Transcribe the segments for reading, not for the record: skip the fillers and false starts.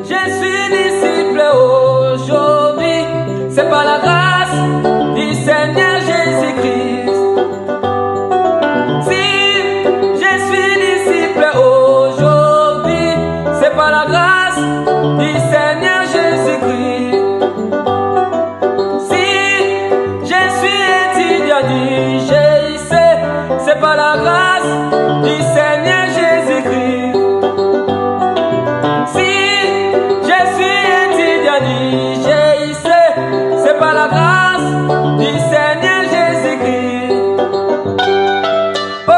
je suis disciple aujourd'hui, c'est par la grâce du Seigneur Jésus-Christ. Si je suis disciple aujourd'hui, c'est par la grâce du Seigneur Jésus-Christ. Si je suis étudiant du GIC, c'est par la grâce du Seigneur Jésus-Christ. Si je suis étudiant du GIC, c'est par la grâce du Seigneur Jésus-Christ. Oh,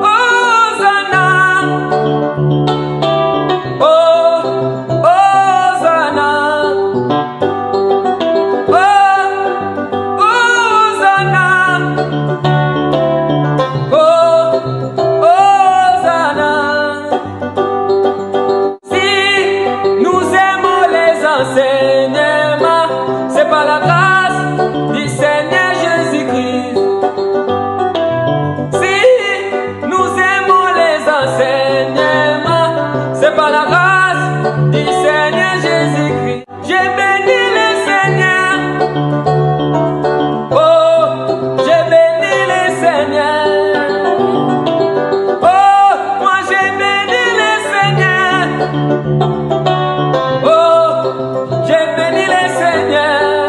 Hosanna. Oh, Hosanna. Oh, Hosanna. Oh, Hosanna. Si nous aimons les enseignements, c'est par la grâce du Seigneur Jésus-Christ. Si nous aimons les enseignements, c'est par la grâce du Seigneur Jésus-Christ. J'ai béni le Seigneur. Oh, j'ai béni le Seigneur. Oh, moi j'ai béni le Seigneur. Oh, j'ai béni le Seigneur.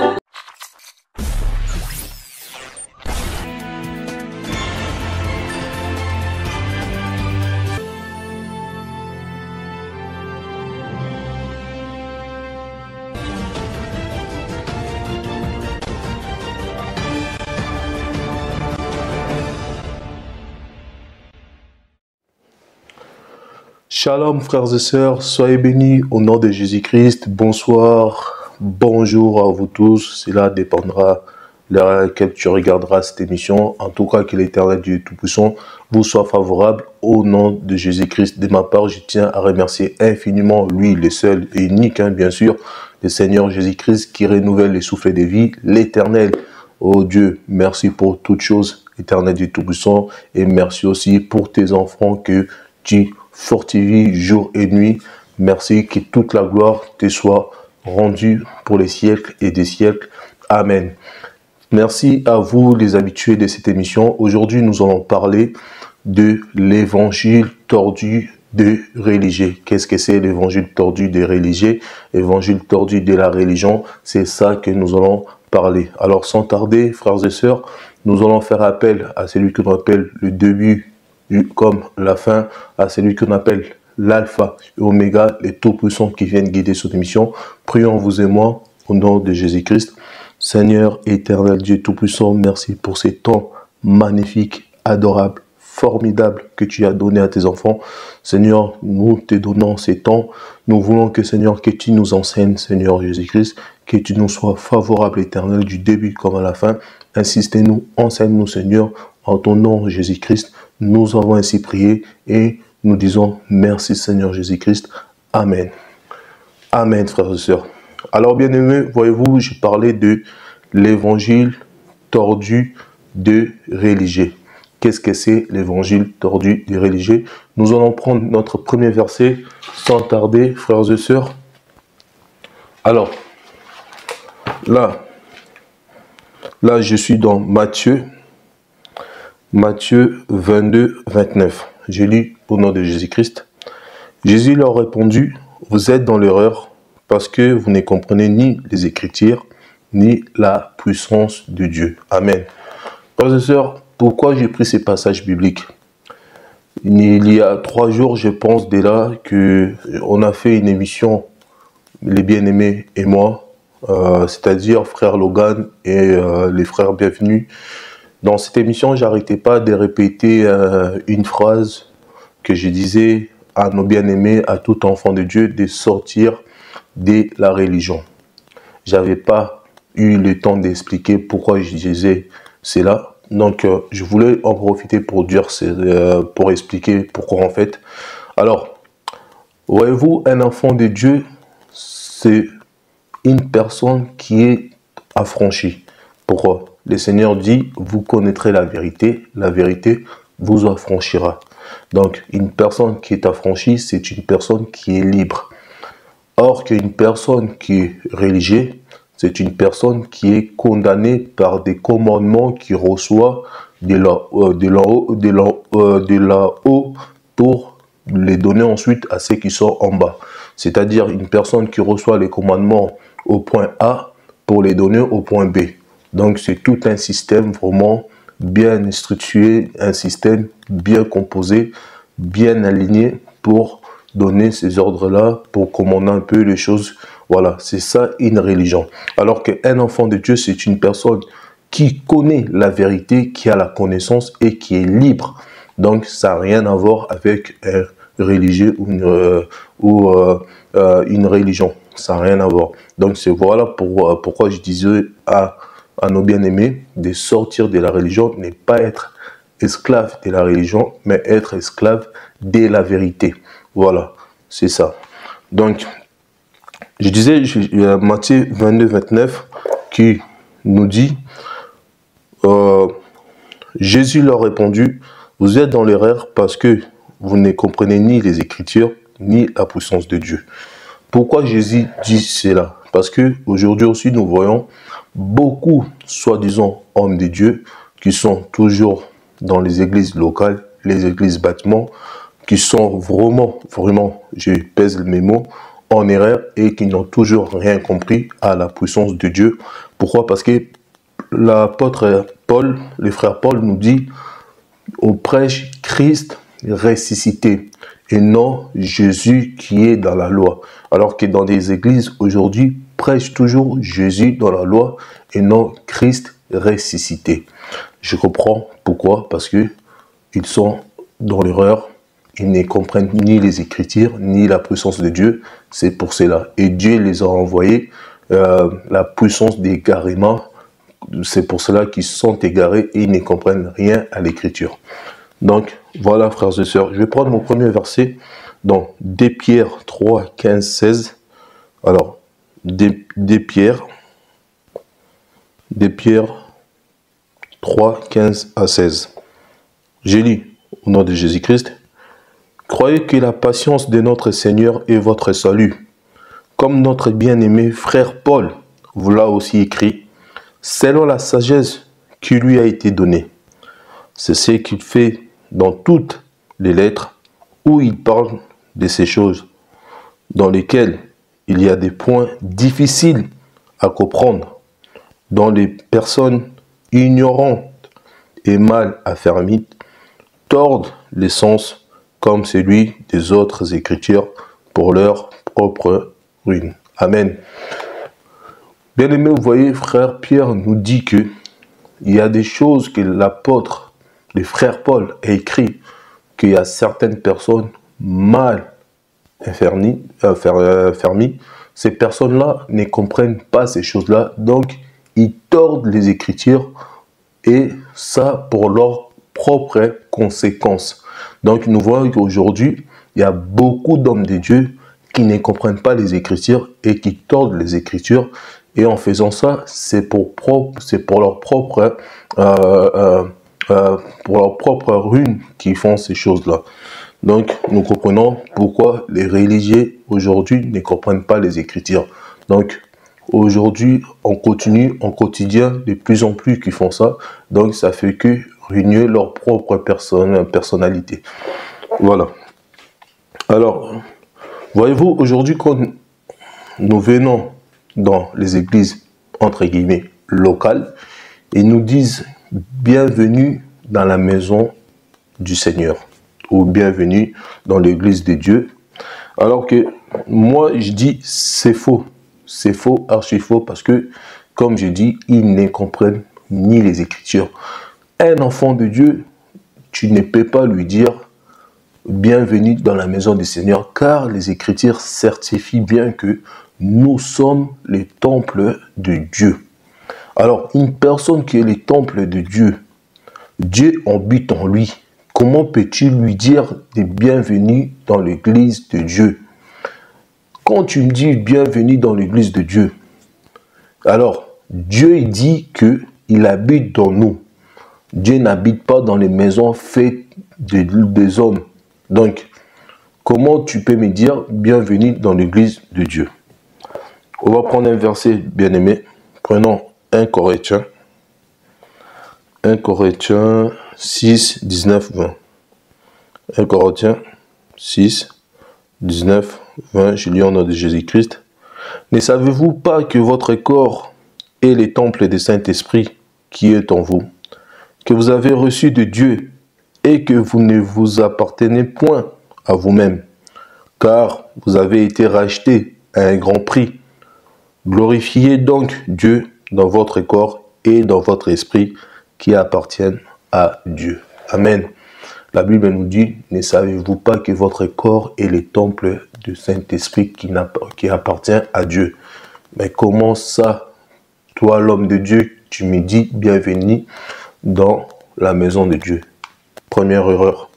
Shalom frères et sœurs, soyez bénis au nom de Jésus-Christ. Bonsoir, bonjour à vous tous. Cela dépendra de l'heure à laquelle tu regarderas cette émission. En tout cas, que l'Éternel Dieu Tout-Puissant vous soit favorable au nom de Jésus-Christ. De ma part, je tiens à remercier infiniment lui, le seul et unique, bien sûr, le Seigneur Jésus-Christ qui renouvelle les souffles de vie, l'Éternel. Oh Dieu, merci pour toutes choses, Éternel Dieu Tout-Puissant, et merci aussi pour tes enfants que tu fortifie jour et nuit. Merci, que toute la gloire te soit rendue pour les siècles et des siècles. Amen. Merci à vous les habitués de cette émission. Aujourd'hui, nous allons parler de l'évangile tordu des religieux. Qu'est-ce que c'est l'évangile tordu des religieux? L'évangile tordu de la religion, c'est ça que nous allons parler. Alors sans tarder, frères et sœurs, nous allons faire appel à celui que l'on appelle le début comme la fin, à celui qu'on appelle l'alpha et oméga, les tout-puissants qui viennent guider cette émission. Prions vous et moi au nom de Jésus-Christ. Seigneur éternel Dieu tout-puissant, merci pour ces temps magnifiques, adorables, formidables que tu as donné à tes enfants. Seigneur, nous te donnons ces temps. Nous voulons que Seigneur, que tu nous enseignes, Seigneur Jésus-Christ, que tu nous sois favorable, éternel, du début comme à la fin. Insistez-nous, enseigne-nous, Seigneur, en ton nom, Jésus-Christ. Nous avons ainsi prié et nous disons merci, Seigneur Jésus-Christ. Amen. Amen, frères et sœurs. Alors, bien aimés, voyez-vous, j'ai parlé de l'évangile tordu de religieux. Qu'est-ce que c'est l'évangile tordu des religieux? Nous allons prendre notre premier verset sans tarder, frères et sœurs. Alors, là, je suis dans Matthieu 22, 29. Je lis au nom de Jésus-Christ. Jésus leur répondit, vous êtes dans l'erreur parce que vous ne comprenez ni les Écritures, ni la puissance de Dieu. Amen. Frères et sœurs, pourquoi j'ai pris ces passages bibliques? Il y a 3 jours, je pense déjà qu'on a fait une émission, les bien-aimés et moi, c'est-à-dire frère Logan et les frères bienvenus. Dans cette émission, j'arrêtais pas de répéter une phrase que je disais à nos bien-aimés, à tout enfant de Dieu, de sortir de la religion. J'avais pas eu le temps d'expliquer pourquoi je disais cela. Donc, je voulais en profiter pour dire, pour expliquer pourquoi en fait. Alors, voyez-vous, un enfant de Dieu, c'est une personne qui est affranchie. Pourquoi? Le Seigneur dit, vous connaîtrez la vérité vous affranchira. Donc, une personne qui est affranchie, c'est une personne qui est libre. Or qu'une personne qui est religieuse, c'est une personne qui est condamnée par des commandements qu'il reçoit de là haut pour les donner ensuite à ceux qui sont en bas. C'est-à-dire une personne qui reçoit les commandements au point A pour les donner au point B. Donc c'est tout un système vraiment bien structuré, un système bien composé, bien aligné pour donner ces ordres-là, pour commander un peu les choses. Voilà, c'est ça une religion. Alors qu'un enfant de Dieu, c'est une personne qui connaît la vérité, qui a la connaissance et qui est libre. Donc ça n'a rien à voir avec un religieux ou une religion. Ça n'a rien à voir. Donc c'est voilà pourquoi je disais à nos bien-aimés de sortir de la religion, ne pas être esclave de la religion, mais être esclave de la vérité. Voilà, c'est ça. Donc, je disais, Matthieu 22, 29, qui nous dit, Jésus leur répondit, vous êtes dans l'erreur parce que vous ne comprenez ni les Écritures, ni la puissance de Dieu. Pourquoi Jésus dit cela? Parce que aujourd'hui aussi, nous voyons beaucoup, soi-disant, hommes de Dieu, qui sont toujours dans les églises locales, les églises bâtiments, qui sont vraiment, je pèse mes mots, en erreur et qui n'ont toujours rien compris à la puissance de Dieu. Pourquoi? Parce que l'apôtre Paul, le frère Paul nous dit, on prêche Christ ressuscité et non Jésus qui est dans la loi. Alors que dans des églises aujourd'hui, prêchent toujours Jésus dans la loi et non Christ ressuscité. Je comprends pourquoi, parce que ils sont dans l'erreur, ils ne comprennent ni les Écritures, ni la puissance de Dieu, c'est pour cela. Et Dieu les a envoyés, la puissance d'égarement, c'est pour cela qu'ils sont égarés et ils ne comprennent rien à l'Écriture. Donc, voilà frères et sœurs, je vais prendre mon premier verset dans 2 Pierre 3, 15, 16. Alors, 2 Pierre 3, 15 à 16. J'ai lu au nom de Jésus-Christ. Croyez que la patience de notre Seigneur est votre salut. Comme notre bien-aimé frère Paul vous l'a aussi écrit, selon la sagesse qui lui a été donnée. C'est ce qu'il fait dans toutes les lettres où il parle de ces choses, dans lesquelles il y a des points difficiles à comprendre, dont les personnes ignorantes et mal affermies tordent les sens comme celui des autres Écritures pour leur propre ruine. Amen. Bien aimé, vous voyez, frère Pierre nous dit que il y a des choses que l'apôtre, le frère Paul a écrit, qu'il y a certaines personnes mal affermies. Ces personnes-là ne comprennent pas ces choses-là, donc ils tordent les Écritures et ça pour leurs propres conséquences. Donc nous voyons qu'aujourd'hui, il y a beaucoup d'hommes de Dieu qui ne comprennent pas les Écritures et qui tordent les Écritures. Et en faisant ça, c'est pour leur propre ruine qu'ils font ces choses-là. Donc nous comprenons pourquoi les religieux aujourd'hui ne comprennent pas les Écritures. Donc aujourd'hui, on continue en quotidien de plus en plus qui font ça. Donc ça fait que ruiner leur propre personnalité. Voilà. Alors, voyez-vous, aujourd'hui, quand nous venons dans les églises, entre guillemets, locales, ils nous disent « Bienvenue dans la maison du Seigneur » ou « Bienvenue dans l'église de Dieu ». Alors que moi, je dis c'est faux. C'est faux, archi faux, parce que, comme je dis, ils ne comprennent ni les Écritures. Un enfant de Dieu, tu ne peux pas lui dire « Bienvenue dans la maison du Seigneur » car les Écritures certifient bien que nous sommes les temples de Dieu. Alors, une personne qui est le temple de Dieu, Dieu habite en lui. Comment peux-tu lui dire de bienvenue dans l'église de Dieu? Quand tu me dis bienvenue dans l'église de Dieu, alors Dieu il dit qu'il habite dans nous. Dieu n'habite pas dans les maisons faites des hommes. Donc, comment tu peux me dire bienvenue dans l'église de Dieu? On va prendre un verset bien-aimé. Prenons 1 Corinthiens. 1 Corinthiens 6, 19, 20. 1 Corinthiens 6, 19, 20. Je lis au nom de Jésus-Christ. Ne savez-vous pas que votre corps est le temple du Saint-Esprit qui est en vous, que vous avez reçu de Dieu et que vous ne vous appartenez point à vous-même, car vous avez été rachetés à un grand prix. Glorifiez donc Dieu dans votre corps et dans votre esprit qui appartiennent à Dieu. Amen. La Bible nous dit, ne savez-vous pas que votre corps est le temple du Saint-Esprit qui appartient à Dieu? Mais comment ça, toi l'homme de Dieu, tu me dis bienvenue dans la maison de Dieu? Première erreur.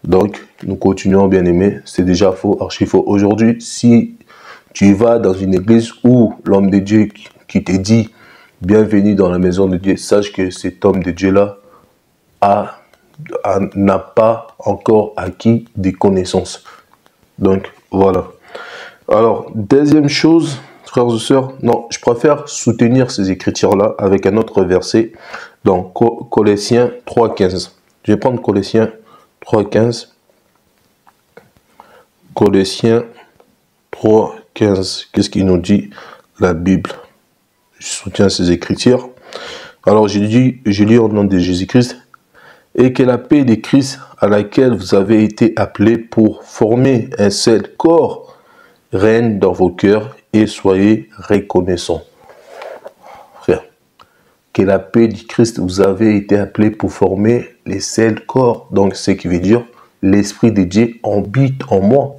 Donc, nous continuons, bien-aimés. C'est déjà faux, archi faux. Aujourd'hui, si tu vas dans une église où l'homme de Dieu qui te dit bienvenue dans la maison de Dieu, sache que cet homme de Dieu-là n'a pas encore acquis des connaissances. Donc, voilà. Alors, deuxième chose, frères et sœurs, non, je préfère soutenir ces écritures-là avec un autre verset dans Colossiens 3,15. Je vais prendre Colossiens 3,15. Colossiens 3,15. Qu'est-ce qu'il nous dit la Bible? Je soutiens ces écritures. Alors, je lis au nom de Jésus-Christ. Et que la paix de Christ à laquelle vous avez été appelés pour former un seul corps règne dans vos cœurs et soyez reconnaissants. Frère, que la paix du Christ, vous avez été appelés pour former les seuls corps. Donc, ce qui veut dire, l'Esprit de Dieu habite en moi.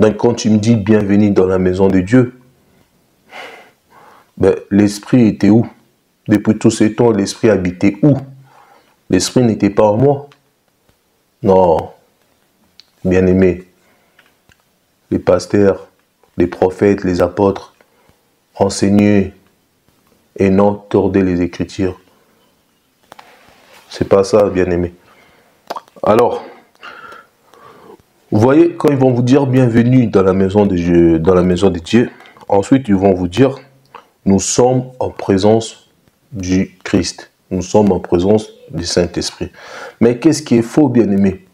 Donc, quand tu me dis bienvenue dans la maison de Dieu, ben, l'Esprit était où? Depuis tous ces temps, l'Esprit habitait où? L'Esprit n'était pas en moi. Non, bien-aimé, les pasteurs, les prophètes, les apôtres, enseignaient et non tordaient les Écritures. C'est pas ça, bien-aimé. Alors, vous voyez, quand ils vont vous dire bienvenue dans la maison de Dieu, ensuite ils vont vous dire nous sommes en présence du Christ. Nous sommes en présence du Saint-Esprit. Mais qu'est-ce qui est faux, bien-aimé?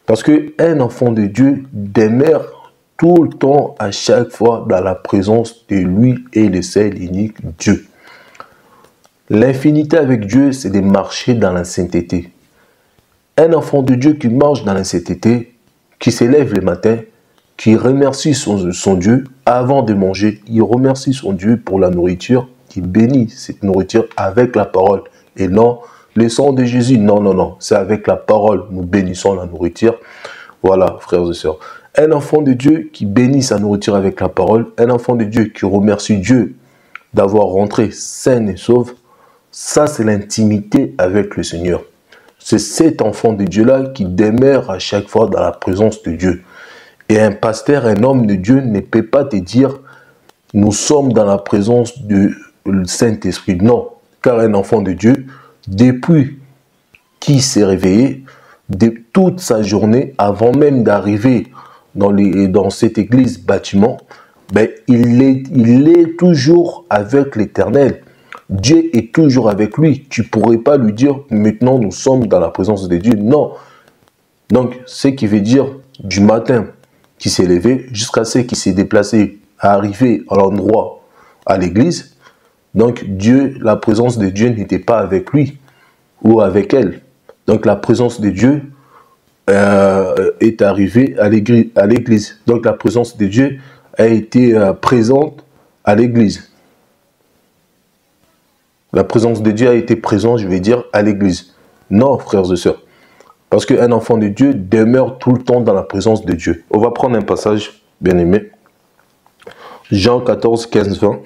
Parce qu'un enfant de Dieu demeure tout le temps, à chaque fois, dans la présence de lui et le seul unique Dieu. L'infinité avec Dieu, c'est de marcher dans la sainteté. Un enfant de Dieu qui marche dans la sainteté, qui s'élève le matin, qui remercie son Dieu avant de manger, il remercie son Dieu pour la nourriture, qui bénit cette nourriture avec la parole. Et non, le sang de Jésus, non, non, non. C'est avec la parole, nous bénissons la nourriture. Voilà, frères et sœurs. Un enfant de Dieu qui bénit sa nourriture avec la parole, un enfant de Dieu qui remercie Dieu d'avoir rentré sain et sauf, ça c'est l'intimité avec le Seigneur. C'est cet enfant de Dieu-là qui demeure à chaque fois dans la présence de Dieu. Et un pasteur, un homme de Dieu ne peut pas te dire « nous sommes dans la présence du Saint-Esprit ». Non. Car un enfant de Dieu, depuis qu'il s'est réveillé, de toute sa journée, avant même d'arriver dans cette église bâtiment, ben, il est toujours avec l'Éternel. Dieu est toujours avec lui. Tu ne pourrais pas lui dire, maintenant nous sommes dans la présence de Dieu. Non. Donc, ce qui veut dire, du matin qui s'est levé, jusqu'à ce qui s'est déplacé, à arriver à l'endroit, à l'église, donc Dieu, la présence de Dieu n'était pas avec lui ou avec elle. Donc la présence de Dieu est arrivée à l'église. Donc la présence de Dieu a été présente à l'église. La présence de Dieu a été présente, je vais dire, à l'église. Non, frères et sœurs. Parce qu'un enfant de Dieu demeure tout le temps dans la présence de Dieu. On va prendre un passage, bien aimé. Jean 14, 15, 20.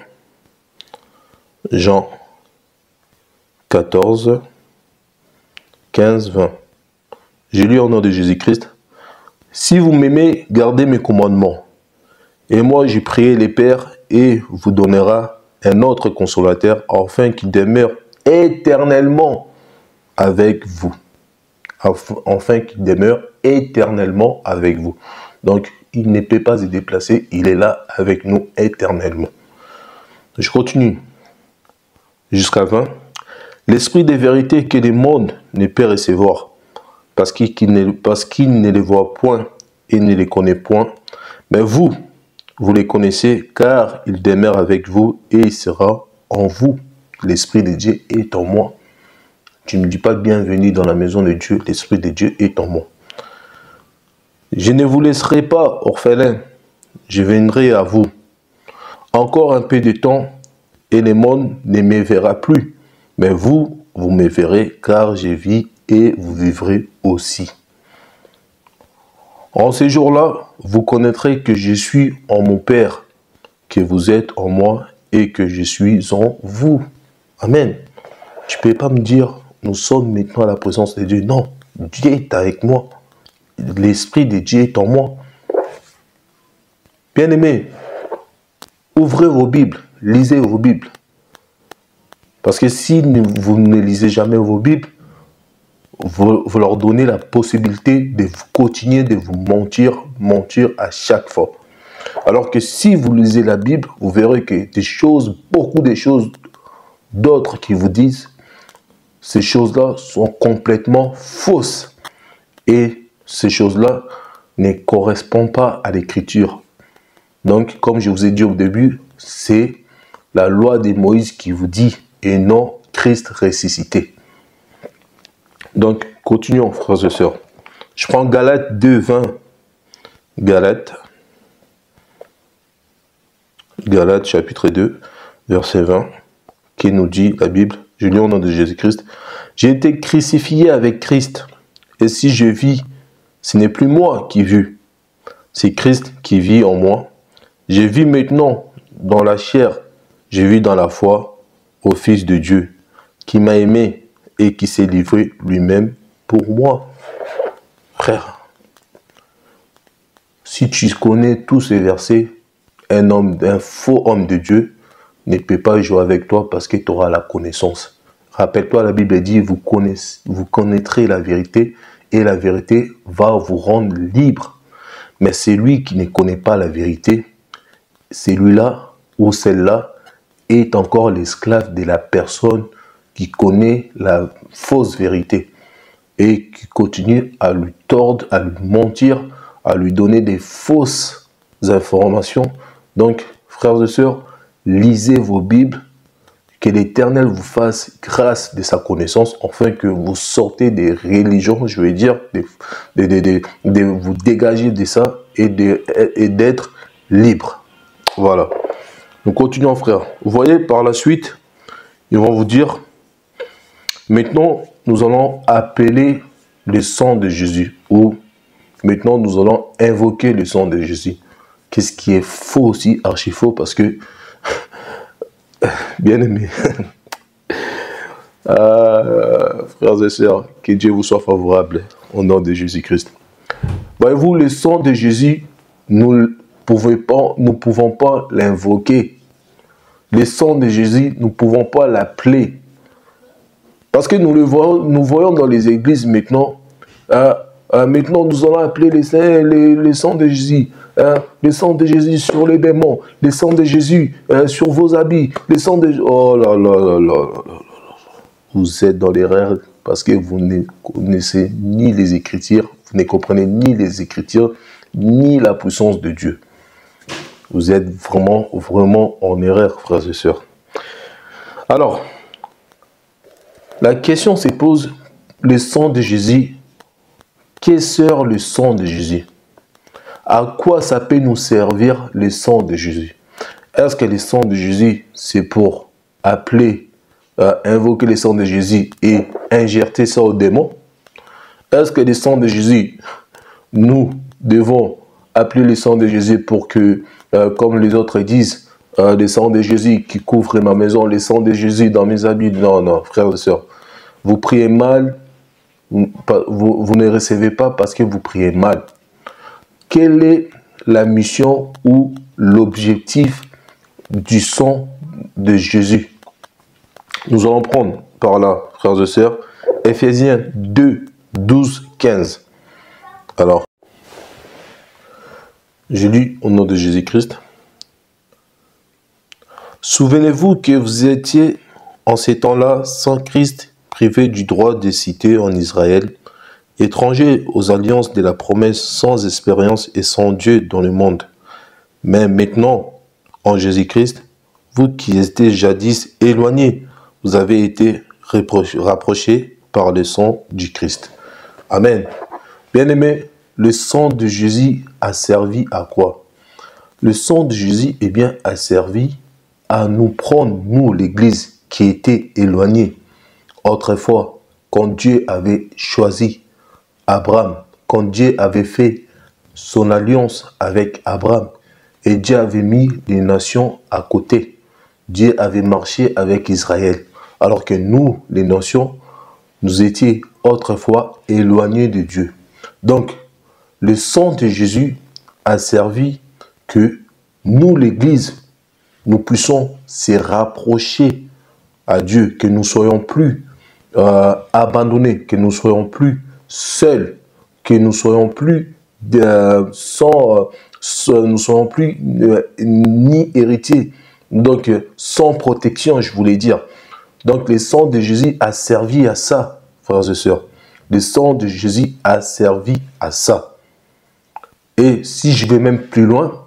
Jean 14, 15, 20. Je lis au nom de Jésus-Christ. Si vous m'aimez, gardez mes commandements. Et moi, j'ai prié les pères et vous donnera un autre consolateur, afin qu'il demeure éternellement avec vous. afin qu'il demeure éternellement avec vous. Donc, il ne peut pas se déplacer, il est là avec nous éternellement. Je continue jusqu'à 20. L'esprit des vérités que le monde ne peut recevoir, parce qu'il ne les voit point et ne les connaît point. Mais vous les connaissez, car il demeure avec vous et il sera en vous. L'Esprit de Dieu est en moi. Tu ne me dis pas bienvenue dans la maison de Dieu, l'Esprit de Dieu est en moi. Je ne vous laisserai pas orphelins, je viendrai à vous. Encore un peu de temps, et le monde ne me verra plus. Mais vous me verrez, car je vis et vous vivrez aussi. En ces jours-là, vous connaîtrez que je suis en mon Père, que vous êtes en moi et que je suis en vous. Amen. Tu ne peux pas me dire, nous sommes maintenant à la présence de Dieu. Non, Dieu est avec moi. L'Esprit de Dieu est en moi. Bien-aimés, ouvrez vos Bibles, lisez vos Bibles. Parce que si vous ne lisez jamais vos Bibles, vous leur donnez la possibilité de vous continuer de vous mentir à chaque fois. Alors que si vous lisez la Bible, vous verrez que beaucoup de choses d'autres qui vous disent, ces choses-là sont complètement fausses. Et ces choses-là ne correspondent pas à l'Écriture. Donc, comme je vous ai dit au début, c'est la loi de Moïse qui vous dit, et non Christ ressuscité. Donc, continuons, frères et sœurs. Je prends Galates 2, 20. Galates chapitre 2, verset 20, qui nous dit, la Bible, je lis au nom de Jésus-Christ, « J'ai été crucifié avec Christ, et si je vis, ce n'est plus moi qui vis, c'est Christ qui vit en moi. Je vis maintenant dans la chair, je vis dans la foi au Fils de Dieu, qui m'a aimé et qui s'est livré lui-même pour moi. » Frère, si tu connais tous ces versets, un faux homme de Dieu ne peut pas jouer avec toi parce que tu auras la connaissance. Rappelle-toi, la Bible dit, vous connaîtrez la vérité et la vérité va vous rendre libre. Mais celui qui ne connaît pas la vérité, celui-là ou celle-là est encore l'esclave de la personne qui connaît la fausse vérité et qui continue à lui tordre, à lui mentir, à lui donner des fausses informations. Donc, frères et sœurs, lisez vos Bibles, que l'Éternel vous fasse grâce de sa connaissance, afin que vous sortez des religions, je veux dire, de vous dégager de ça et d'être libre. Voilà. Nous continuons, frère. Vous voyez, par la suite, ils vont vous dire, maintenant, nous allons appeler le sang de Jésus, ou maintenant, nous allons invoquer le sang de Jésus. Qu'est-ce qui est faux aussi, archi faux, parce que, bien aimé, frères et sœurs, que Dieu vous soit favorable au nom de Jésus-Christ. Voyez-vous, le sang de Jésus, nous ne pouvons pas l'invoquer. Le sang de Jésus, nous ne pouvons pas l'appeler. Parce que nous voyons dans les églises maintenant. Maintenant, nous allons appeler le sang de Jésus. Le sang de Jésus sur les démons. Le sang de Jésus sur vos habits. Le sang de... Oh là là là là là là. Vous êtes dans l'erreur parce que vous ne connaissez ni les Écritures, vous ne comprenez ni les Écritures, ni la puissance de Dieu. Vous êtes vraiment, vraiment en erreur, frères et sœurs. Alors, la question se pose, le sang de Jésus, qu'est-ce que le sang de Jésus? À quoi ça peut nous servir le sang de Jésus? Est-ce que le sang de Jésus, c'est pour appeler, invoquer le sang de Jésus et injecter ça aux démons? Est-ce que le sang de Jésus, nous devons appeler le sang de Jésus pour que, comme les autres disent, le sang de Jésus qui couvre ma maison, le sang de Jésus dans mes habits? Non, non, frères et sœurs. Vous priez mal, vous ne recevez pas parce que vous priez mal. Quelle est la mission ou l'objectif du sang de Jésus? Nous allons prendre par là, frères et sœurs, Ephésiens 2, 12, 15. Alors, je lis au nom de Jésus-Christ. Souvenez-vous que vous étiez en ces temps-là sans Christ, privés du droit de cité en Israël, étrangers aux alliances de la promesse, sans expérience et sans Dieu dans le monde. Mais maintenant, en Jésus-Christ, vous qui étiez jadis éloignés, vous avez été rapprochés par le sang du Christ. Amen. Bien-aimés, le sang de Jésus a servi à quoi? Le sang de Jésus, eh bien, a servi à nous prendre, nous, l'Église, qui était éloignée. Autrefois, quand Dieu avait choisi Abraham, quand Dieu avait fait son alliance avec Abraham, et Dieu avait mis les nations à côté. Dieu avait marché avec Israël. Alors que nous, les nations, nous étions autrefois éloignés de Dieu. Donc, le sang de Jésus a servi que nous, l'Église, nous puissions se rapprocher à Dieu, que nous ne soyons plus abandonnés, que nous ne soyons plus seuls, que nous ne soyons plus nous soyons plus ni héritiers, donc sans protection, je voulais dire. Donc le sang de Jésus a servi à ça, frères et sœurs. Le sang de Jésus a servi à ça. Et si je vais même plus loin,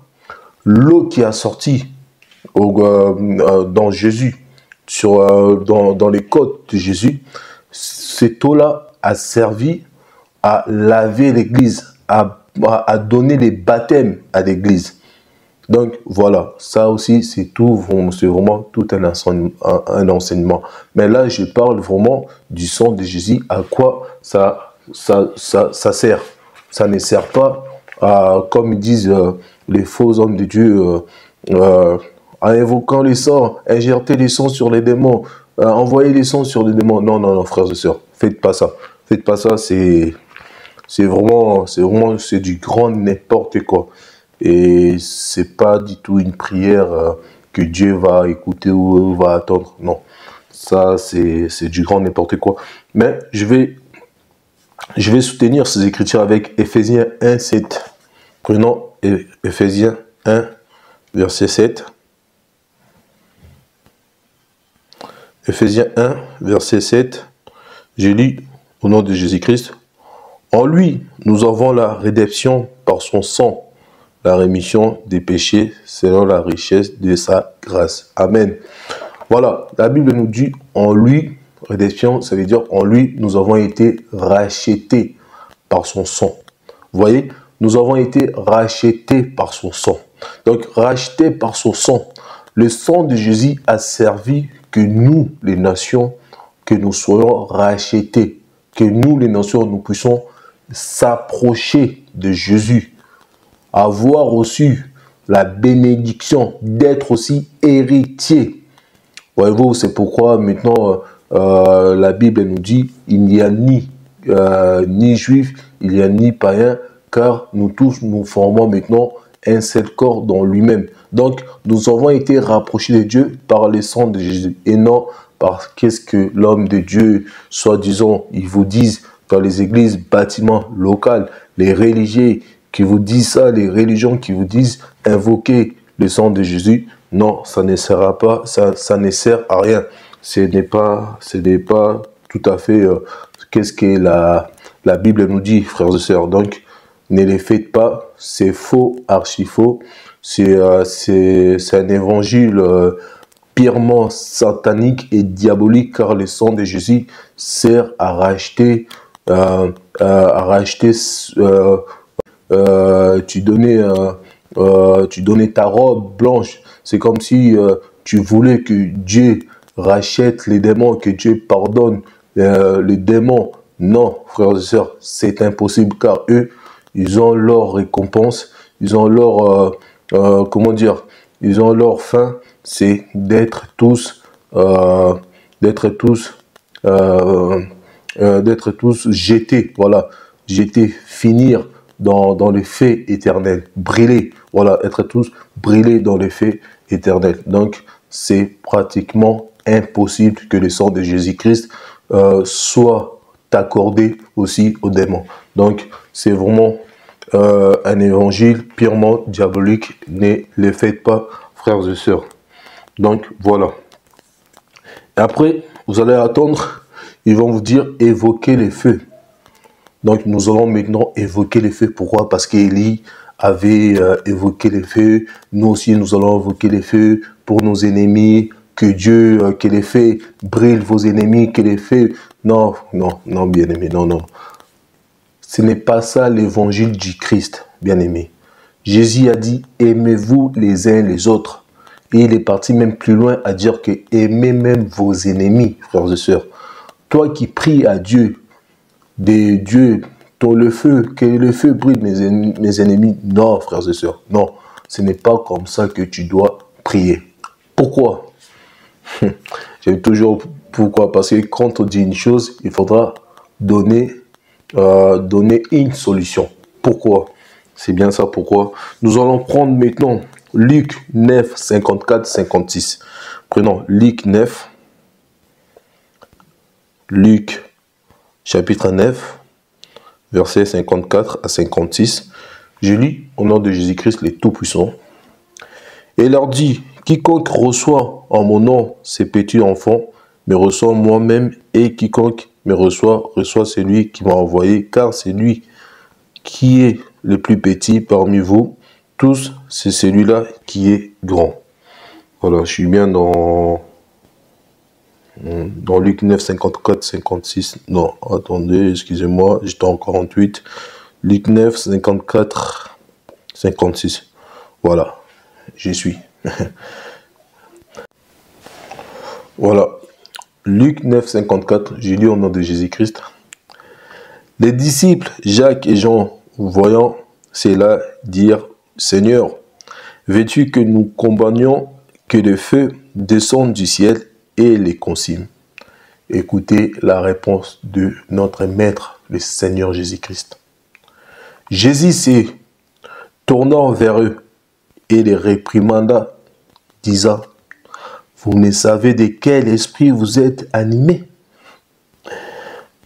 l'eau qui a sorti dans Jésus, dans les côtes de Jésus, cette eau-là a servi à laver l'Église, à donner les baptêmes à l'Église. Donc voilà, ça aussi c'est vraiment tout un enseignement. Mais là je parle vraiment du sang de Jésus, à quoi ça sert. Ça ne sert pas à, comme disent les faux hommes de Dieu, en invoquant les sangs, injecter les sangs sur les démons, envoyer les sangs sur les démons. Non, non, non, frères et sœurs, faites pas ça. Faites pas ça, c'est du grand n'importe quoi. Et c'est pas du tout une prière que Dieu va écouter ou va attendre. Non, ça c'est du grand n'importe quoi. Mais je vais soutenir ces écritures avec Éphésiens 1, 7. Prenons Éphésiens 1, verset 7. Éphésiens 1, verset 7. Je lis au nom de Jésus-Christ. En lui, nous avons la rédemption par son sang, la rémission des péchés selon la richesse de sa grâce. Amen. Voilà, la Bible nous dit en lui, rédemption, ça veut dire en lui, nous avons été rachetés par son sang. Vous voyez, nous avons été rachetés par son sang. Donc, rachetés par son sang. Le sang de Jésus a servi que nous, les nations, que nous soyons rachetés, que nous, les nations, nous puissions s'approcher de Jésus, avoir reçu la bénédiction d'être aussi héritier. Voyez-vous, c'est pourquoi maintenant la Bible nous dit il n'y a ni juif, il n'y a ni païen, car nous tous nous formons maintenant un seul corps dans lui-même. Donc, nous avons été rapprochés de Dieu par le sang de Jésus et non par qu'est-ce que l'homme de Dieu, soi-disant, ils vous disent dans les églises, bâtiments locaux, les religieux qui vous disent ça, les religions qui vous disent invoquer le sang de Jésus. Non, ça ne sert pas, ça ne sert à rien. Ce n'est pas tout à fait qu'est-ce que la Bible nous dit, frères et sœurs. Donc, ne les faites pas, c'est faux, archi faux. C'est un évangile purement satanique et diabolique, car le sang de Jésus sert à racheter, tu donnais ta robe blanche. C'est comme si tu voulais que Dieu rachète les démons, que Dieu pardonne les démons. Non, frères et sœurs, c'est impossible, car eux, ils ont leur récompense, ils ont leur, comment dire, ils ont leur fin, c'est d'être tous jetés, voilà, jetés, finir dans les feux éternels, brûler, voilà, être tous brûlés dans les feux éternels. Donc, c'est pratiquement impossible que le sang de Jésus-Christ soit accordé aussi aux démons. Donc, c'est vraiment un évangile purement diabolique. Ne le faites pas, frères et sœurs. Donc, voilà. Et après, vous allez attendre, ils vont vous dire évoquer les feux. Donc, nous allons maintenant évoquer les feux. Pourquoi? Parce qu'Élie avait évoqué les feux. Nous aussi, nous allons évoquer les feux pour nos ennemis. Que Dieu, que les feux brillent vos ennemis, que les feux... Non, non, non, bien-aimé, non, non. Ce n'est pas ça l'évangile du Christ, bien-aimé. Jésus a dit, aimez-vous les uns les autres. Et il est parti même plus loin à dire que aimez même vos ennemis, frères et sœurs. Toi qui pries à Dieu, de Dieu, le feu, que le feu brille mes ennemis. Non, frères et sœurs, non. Ce n'est pas comme ça que tu dois prier. Pourquoi? J'aime toujours pourquoi. Parce que quand on dit une chose, il faudra donner une solution. Pourquoi? C'est bien ça pourquoi. Nous allons prendre maintenant Luc 9, 54, 56. Prenons Luc 9. Luc chapitre 9, versets 54 à 56. Je lis au nom de Jésus-Christ, le Tout-Puissant. Et il leur dit, quiconque reçoit en mon nom ces petits enfants, me reçoit moi-même, et quiconque me reçoit, reçoit celui qui m'a envoyé, car c'est lui qui est le plus petit parmi vous tous, c'est celui-là qui est grand. Voilà, je suis bien dans Luc 9, 54, 56. Non, attendez, excusez-moi, j'étais en 48. Luc 9, 54, 56. Voilà, j'y suis. Voilà, Luc 9, 54, j'ai lu au nom de Jésus-Christ. Les disciples, Jacques et Jean, voyant cela, dirent, Seigneur, veux-tu que nous combattions, que le feu descende du ciel et les consume? Écoutez la réponse de notre Maître, le Seigneur Jésus-Christ. Jésus s'est tournant vers eux et les réprimanda, disant, vous ne savez de quel esprit vous êtes animés.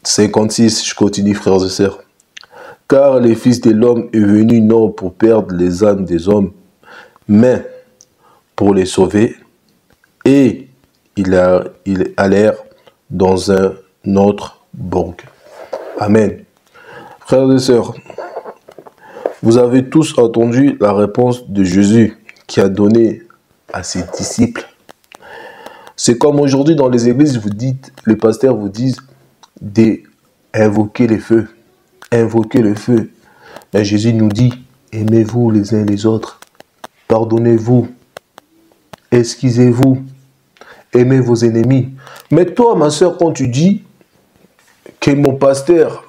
56, je continue, frères et sœurs. Car le Fils de l'homme est venu non pour perdre les âmes des hommes, mais pour les sauver. Et ils allèrent dans un autre bourg. Amen. Frères et sœurs, vous avez tous entendu la réponse de Jésus qui a donné à ses disciples. C'est comme aujourd'hui dans les églises, vous dites, les pasteurs vous disent d'invoquer les feux. Invoquer le feu. Mais Jésus nous dit, aimez-vous les uns les autres. Pardonnez-vous. Excusez-vous. Aimez vos ennemis. Mais toi, ma soeur, quand tu dis que mon pasteur,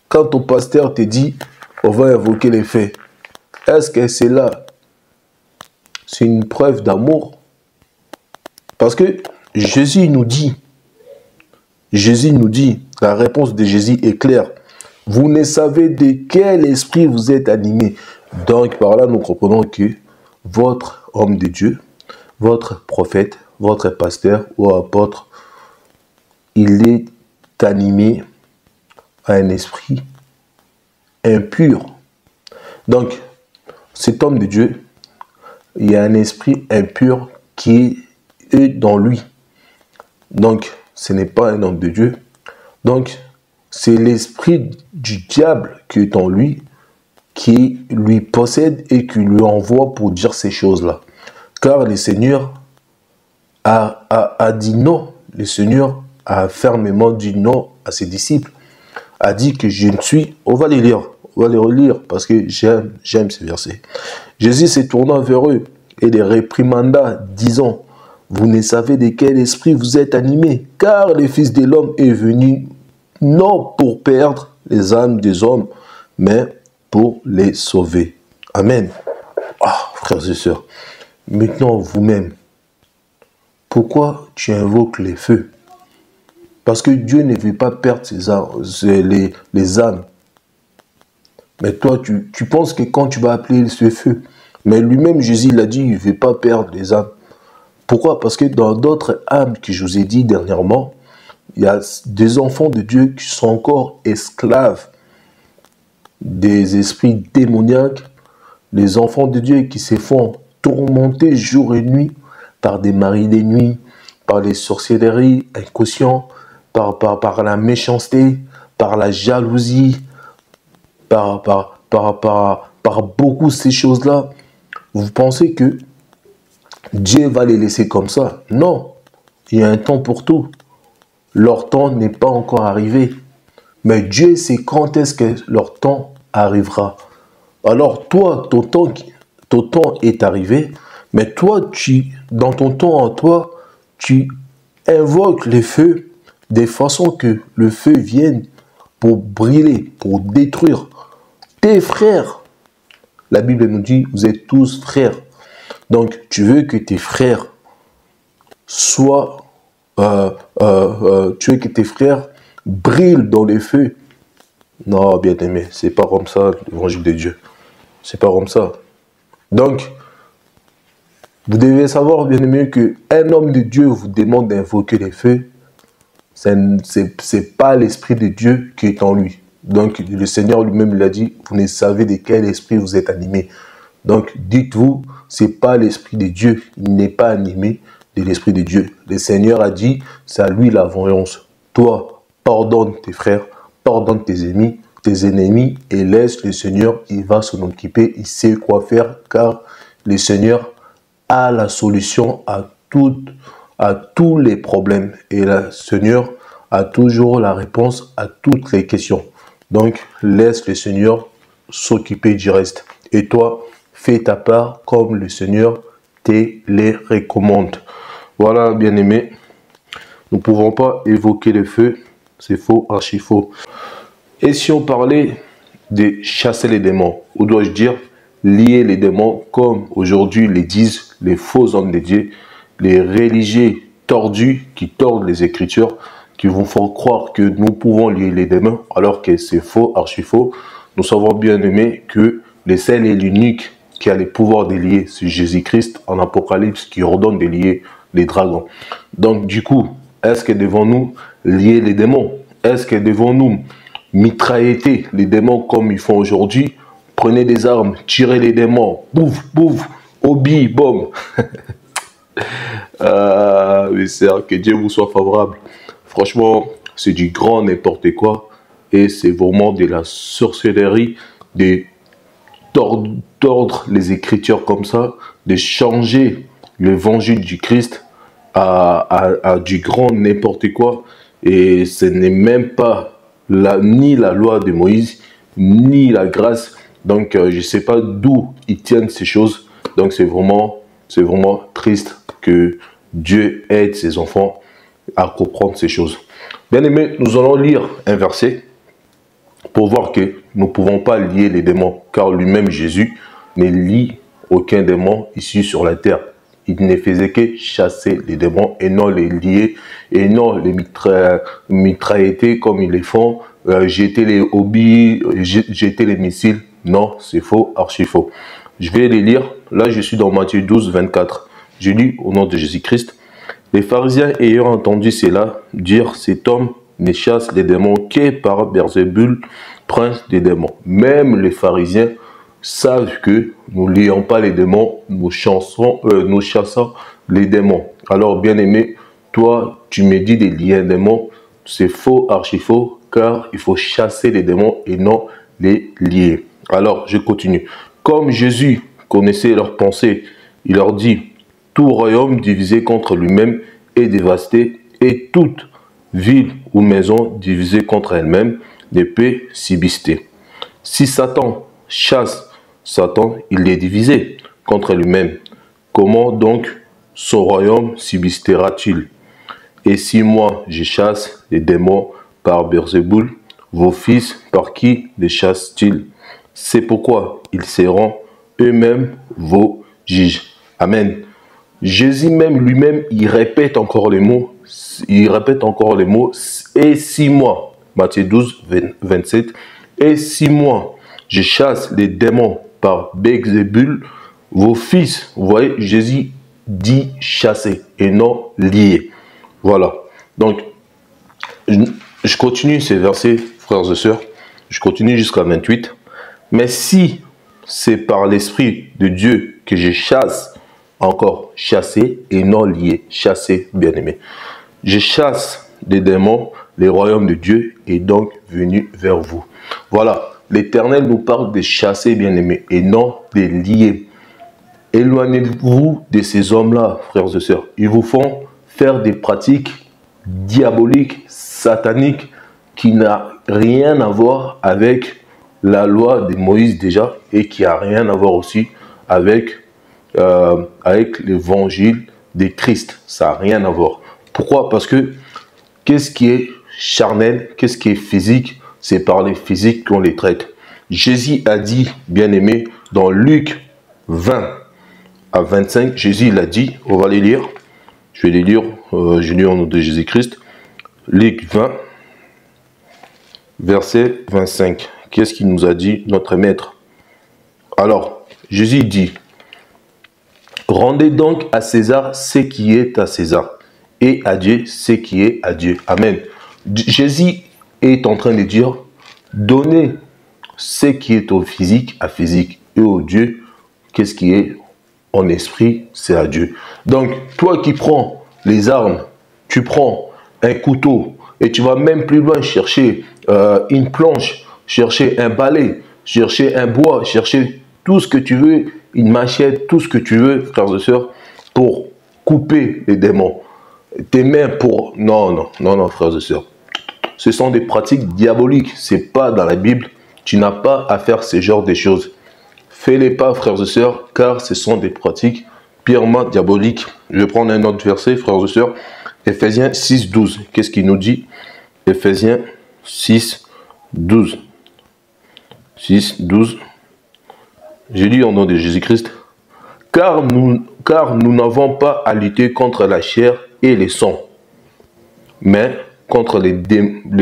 quand ton pasteur te dit, on va invoquer les feux, est-ce que c'est là? C'est une preuve d'amour? Parce que Jésus nous dit, la réponse de Jésus est claire. Vous ne savez de quel esprit vous êtes animé. Donc, par là, nous comprenons que votre homme de Dieu, votre prophète, votre pasteur ou apôtre, il est animé à un esprit impur. Donc, cet homme de Dieu, il y a un esprit impur qui est dans lui. Donc, ce n'est pas un homme de Dieu. Donc, c'est l'esprit du diable qui est en lui, qui lui possède et qui lui envoie pour dire ces choses-là. Car le Seigneur a dit non. Le Seigneur a fermement dit non à ses disciples. A dit que je ne suis... On va les lire. On va les relire parce que j'aime ces versets. Jésus se tournant vers eux et les réprimanda, disant, vous ne savez de quel esprit vous êtes animés, car le Fils de l'homme est venu non pour perdre les âmes des hommes, mais pour les sauver. Amen. Ah, frères et sœurs, maintenant vous-même, pourquoi tu invoques les feux? Parce que Dieu ne veut pas perdre les âmes. Mais toi, tu penses que quand tu vas appeler ce feu, mais lui-même, Jésus l'a dit, il ne veut pas perdre les âmes. Pourquoi? Parce que dans d'autres âmes que je vous ai dit dernièrement, il y a des enfants de Dieu qui sont encore esclaves des esprits démoniaques, les enfants de Dieu qui se font tourmenter jour et nuit par des maris des nuits, par les sorcelleries inconscientes, par la méchanceté, par la jalousie, par beaucoup de ces choses-là. Vous pensez que Dieu va les laisser comme ça? Non, il y a un temps pour tout. Leur temps n'est pas encore arrivé. Mais Dieu sait quand est-ce que leur temps arrivera. Alors toi, ton temps est arrivé, mais toi, dans ton temps en toi, tu invoques le feu de façon que le feu vienne pour brûler, pour détruire tes frères. La Bible nous dit, vous êtes tous frères. Donc, tu veux que tes frères soient, tu veux que tes frères brillent dans le feu. Non, bien aimé, c'est pas comme ça l'évangile de Dieu. C'est pas comme ça. Donc, vous devez savoir, bien aimé, qu'un homme de Dieu vous demande d'invoquer le feu. C'est pas l'esprit de Dieu qui est en lui. Donc, le Seigneur lui-même l'a dit, vous ne savez de quel esprit vous êtes animé. Donc, dites-vous, c'est pas l'esprit de Dieu. Il n'est pas animé de l'esprit de Dieu. Le Seigneur a dit, c'est à lui la vengeance. Toi, pardonne tes frères, pardonne tes ennemis et laisse le Seigneur, il va s'en occuper, il sait quoi faire, car le Seigneur a la solution à tous les problèmes. Et le Seigneur a toujours la réponse à toutes les questions. Donc, laisse le Seigneur s'occuper du reste. Et toi, fais ta part comme le Seigneur te les recommande. Voilà, bien-aimés. Nous ne pouvons pas évoquer le feu. C'est faux, archi faux. Et si on parlait de chasser les démons, ou dois-je dire lier les démons, comme aujourd'hui les disent les faux hommes de Dieu, les religieux tordus qui tordent les Écritures, qui vont faire croire que nous pouvons lier les démons, alors que c'est faux, archi faux. Nous savons bien aimé que le seul et l'unique qui a les pouvoirs de lier, c'est Jésus-Christ en Apocalypse qui ordonne de lier les dragons. Donc du coup, est-ce que devons-nous lier les démons? Est-ce que devons-nous mitrailler les démons comme ils font aujourd'hui? Prenez des armes, tirez les démons, bouf, bouf, obi, bom. Mais c'est que Dieu vous soit favorable. Franchement, c'est du grand n'importe quoi. Et c'est vraiment de la sorcellerie, de tordre les Écritures comme ça, de changer l'évangile du Christ à du grand n'importe quoi. Et ce n'est même pas ni la loi de Moïse, ni la grâce. Donc, je ne sais pas d'où ils tiennent ces choses. Donc, c'est vraiment triste que Dieu aide ses enfants à comprendre ces choses. Bien aimé, nous allons lire un verset pour voir que nous ne pouvons pas lier les démons, car lui-même Jésus ne lie aucun démon ici sur la terre. Il ne faisait que chasser les démons et non les lier, et non les mitrailler comme ils les font, jeter les hobbies, jeter les missiles. Non, c'est faux, archi faux. Je vais les lire. Là, je suis dans Matthieu 12, 24. Je lis au nom de Jésus-Christ. Les pharisiens ayant entendu cela, dire cet homme ne chasse les démons que par Beelzébul, prince des démons. Même les pharisiens savent que nous ne lions pas les démons, nous chassons les démons. Alors, bien-aimé, toi, tu me dis de lier un démon, c'est faux, archi faux, car il faut chasser les démons et non les lier. Alors, je continue. Comme Jésus connaissait leurs pensées, il leur dit, tout royaume divisé contre lui-même est dévasté, et toute ville ou maison divisée contre elle-même ne peut subsister. Si Satan chasse Satan, il est divisé contre lui-même. Comment donc son royaume subsistera-t-il? Et si moi je chasse les démons par Beelzébul, vos fils par qui les chassent-ils? C'est pourquoi ils seront eux-mêmes vos juges. Amen. Jésus même lui-même, il répète encore les mots. Et si moi, Matthieu 12, 27, et si moi, je chasse les démons par Beelzébul, vos fils, vous voyez, Jésus dit chasser et non lier. Voilà. Donc, je continue ces versets, frères et sœurs. Je continue jusqu'à 28. Mais si c'est par l'Esprit de Dieu que je chasse, encore chasser et non lier, chasser, bien-aimé. Je chasse des démons, le royaume de Dieu est donc venu vers vous. Voilà, l'Éternel nous parle de chasser, bien-aimé, et non de lier. Éloignez-vous de ces hommes-là, frères et sœurs. Ils vous font faire des pratiques diaboliques, sataniques, qui n'ont rien à voir avec la loi de Moïse déjà, et qui n'a rien à voir aussi avec l'évangile de Christ. Ça n'a rien à voir. Pourquoi? Parce que qu'est-ce qui est charnel, qu'est-ce qui est physique? C'est par les physiques qu'on les traite. Jésus a dit, bien-aimé, dans Luc 20 à 25, Jésus l'a dit, on va les lire. Je vais les lire, je lis au nom de Jésus-Christ. Luc 20, verset 25. Qu'est-ce qu'il nous a dit, notre maître? Alors, Jésus dit, rendez donc à César ce qui est à César, et à Dieu ce qui est à Dieu. Amen. Jésus est en train de dire, donnez ce qui est au physique à physique, et au Dieu, qu'est-ce qui est en esprit, c'est à Dieu. Donc, toi qui prends les armes, tu prends un couteau, et tu vas même plus loin chercher une planche, chercher un balai, chercher un bois, chercher tout ce que tu veux, une machette, tout ce que tu veux, frères et sœurs, pour couper les démons. Tes mains pour... Non, frères et sœurs. Ce sont des pratiques diaboliques. Ce n'est pas dans la Bible. Tu n'as pas à faire ce genre de choses. Fais-les pas, frères et sœurs, car ce sont des pratiques purement diaboliques. Je vais prendre un autre verset, frères et sœurs. Éphésiens 6, 12. Qu'est-ce qu'il nous dit? Éphésiens 6, 12. 6, 12. J'ai lu au nom de Jésus-Christ. Car nous n'avons pas à lutter contre la chair et les sangs, mais contre les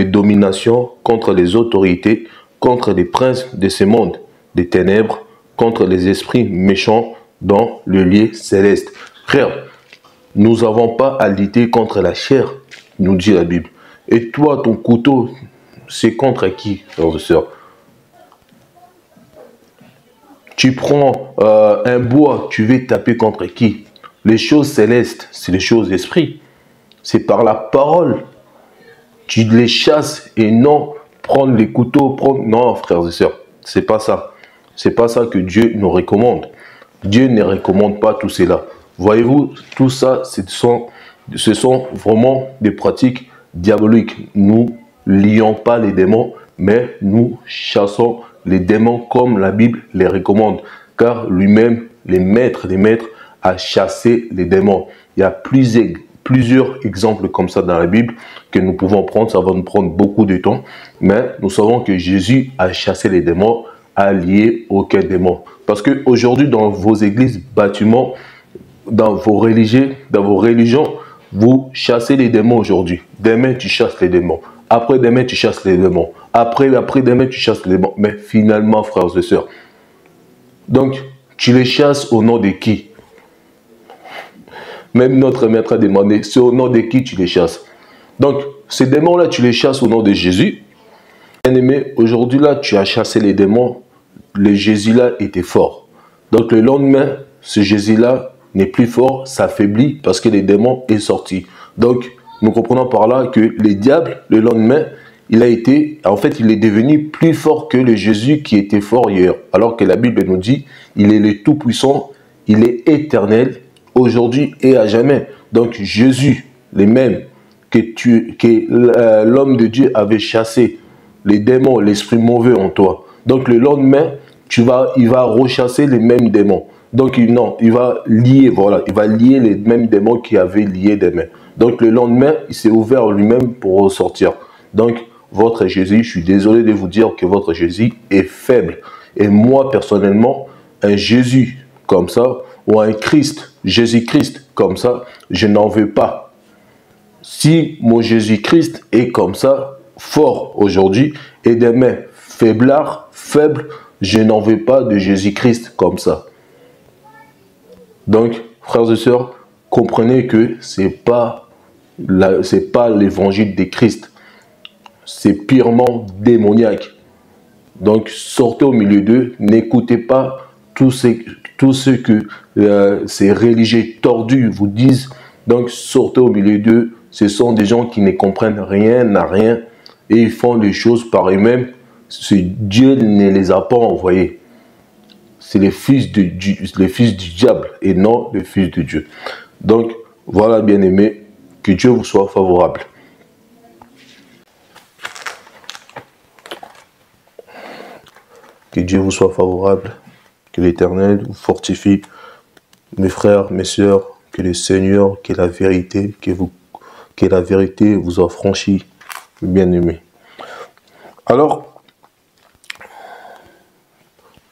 dominations, contre les autorités, contre les princes de ce monde, des ténèbres, contre les esprits méchants dans le lieu céleste. Frère, nous n'avons pas à lutter contre la chair, nous dit la Bible. Et toi, ton couteau, c'est contre qui, frères et sœurs? Tu prends un bois, tu veux taper contre qui? Les choses célestes, c'est les choses d'esprit. C'est par la parole. Tu les chasses et non prendre les couteaux, prendre... Non, frères et sœurs, c'est pas ça. C'est pas ça que Dieu nous recommande. Dieu ne recommande pas tout cela. Voyez-vous, tout ça, ce sont vraiment des pratiques diaboliques. Nous lions pas les démons, mais nous chassons les démons comme la Bible les recommande. Car lui-même, les maîtres a chassé les démons. Il y a plusieurs exemples comme ça dans la Bible que nous pouvons prendre. Ça va nous prendre beaucoup de temps. Mais nous savons que Jésus a chassé les démons, a lié aucun démon. Parce qu'aujourd'hui, dans vos églises, bâtiments, dans vos religions, vous chassez les démons aujourd'hui. Demain, tu chasses les démons. Après-demain, tu chasses les démons. Après-demain, tu chasses les démons. Mais finalement, frères et sœurs, donc, tu les chasses au nom de qui? Même notre maître a demandé, c'est au nom de qui tu les chasses? Donc, ces démons-là, tu les chasses au nom de Jésus. Bien-aimé, aujourd'hui, là, tu as chassé les démons. Le Jésus-là était fort. Donc, le lendemain, ce Jésus-là n'est plus fort, s'affaiblit parce que les démons sont sortis. Donc, nous comprenons par là que les diables, le lendemain, il est devenu plus fort que le Jésus qui était fort hier. Alors que la Bible nous dit, il est le Tout-Puissant, il est éternel, aujourd'hui et à jamais. Donc Jésus, les mêmes que l'homme de Dieu avait chassé, les démons, l'esprit mauvais en toi. Donc le lendemain, il va rechasser les mêmes démons. Donc il va lier, voilà, il va lier les mêmes démons qui avaient lié des mains. Donc le lendemain, il s'est ouvert lui-même pour ressortir. Donc votre Jésus, je suis désolé de vous dire que votre Jésus est faible. Et moi, personnellement, un Jésus comme ça, ou un Christ, Jésus-Christ comme ça, je n'en veux pas. Si mon Jésus-Christ est comme ça, fort aujourd'hui, et demain, faiblard, faible, je n'en veux pas de Jésus-Christ comme ça. Donc, frères et sœurs, comprenez que ce n'est pas l'évangile de Christ. c'est purement démoniaque. Donc, sortez au milieu d'eux, n'écoutez pas tout ce que ces religieux tordus vous disent. Donc, sortez au milieu d'eux. Ce sont des gens qui ne comprennent rien à rien et ils font les choses par eux-mêmes. Dieu ne les a pas envoyés. C'est les fils du diable et non les fils de Dieu. Donc, voilà, bien-aimés, que Dieu vous soit favorable. Que Dieu vous soit favorable, que l'Éternel vous fortifie, mes frères, mes sœurs, que le Seigneur, que la vérité vous affranchit, bien-aimés. Alors,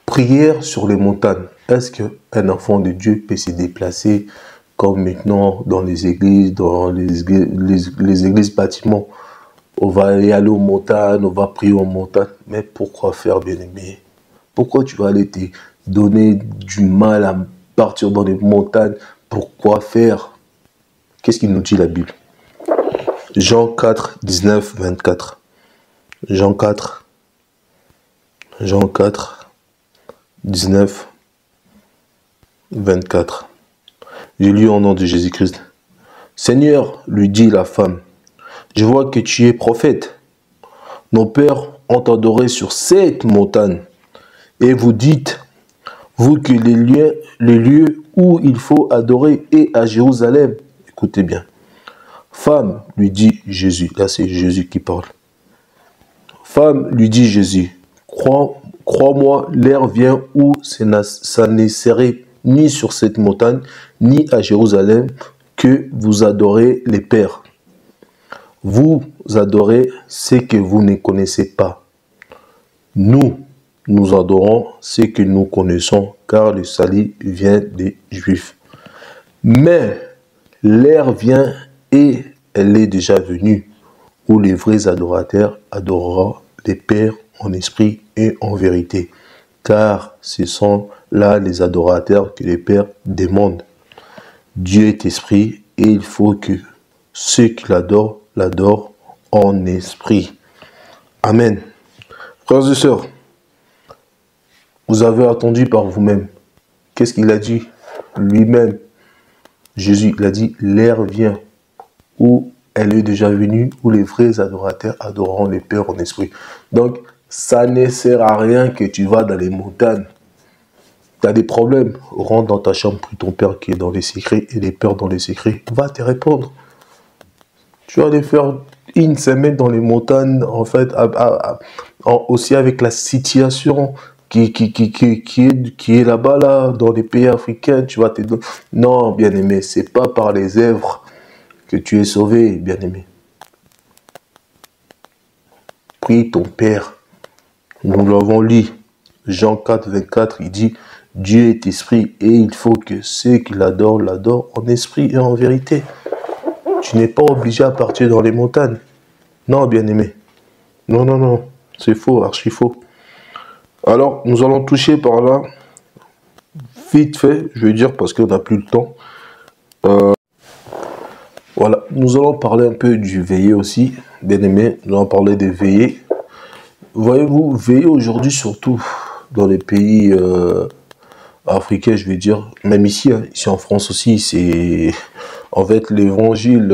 prière sur les montagnes. Est-ce qu'un enfant de Dieu peut se déplacer comme maintenant dans les églises, les églises bâtiments? On va aller aux montagnes, on va prier aux montagnes. Mais pourquoi faire, bien-aimé? Pourquoi tu vas aller te donner du mal à partir dans les montagnes? Pourquoi faire? Qu'est-ce qu'il nous dit la Bible? Jean 4, 19, 24. Jean 4, 19, 24. J'ai lu au nom de Jésus-Christ. Seigneur, lui dit la femme, je vois que tu es prophète. Nos pères ont adoré sur cette montagne. Et vous dites, vous, que les lieux où il faut adorer est à Jérusalem. Écoutez bien. Femme, lui dit Jésus. Là, c'est Jésus qui parle. Femme, lui dit Jésus, crois-moi, l'heure vient où ça ne serait ni sur cette montagne, ni à Jérusalem, que vous adorez les pères. Vous adorez ce que vous ne connaissez pas. Nous adorons ce que nous connaissons, car le salut vient des Juifs. Mais l'heure vient et elle est déjà venue, où les vrais adorateurs adoreront les pères en esprit et en vérité, car ce sont là les adorateurs que les pères demandent. Dieu est esprit et il faut que ceux qui l'adorent en esprit. Amen. Frères et sœurs, vous avez attendu par vous-même. Qu'est-ce qu'il a dit lui-même? Jésus, il a dit, l'heure vient où elle est déjà venue, où les vrais adorateurs adoreront les pères en esprit. Donc, ça ne sert à rien que tu vas dans les montagnes. Tu as des problèmes, rentre dans ta chambre, prie ton père qui est dans les secrets, et les pères dans les secrets, va te répondre. Tu vas aller faire une semaine dans les montagnes, en fait, aussi avec la situation qui est là-bas, là, dans les pays africains, tu vas te donner. Non, bien-aimé, c'est pas par les œuvres que tu es sauvé, bien-aimé. Prie ton Père. Nous l'avons lu. Jean 4, 24, il dit, Dieu est esprit et il faut que ceux qui l'adorent, l'adorent en esprit et en vérité. Tu n'es pas obligé à partir dans les montagnes. Non, bien-aimé. Non, non, non. C'est faux, archi faux. Alors, nous allons toucher par là, vite fait, je veux dire, parce qu'on n'a plus le temps. Voilà, nous allons parler un peu du veillé aussi, bien aimé. Nous allons parler des veillées. Voyez-vous, veiller aujourd'hui, surtout dans les pays africains, je veux dire, même ici, hein, ici en France aussi, c'est en fait l'évangile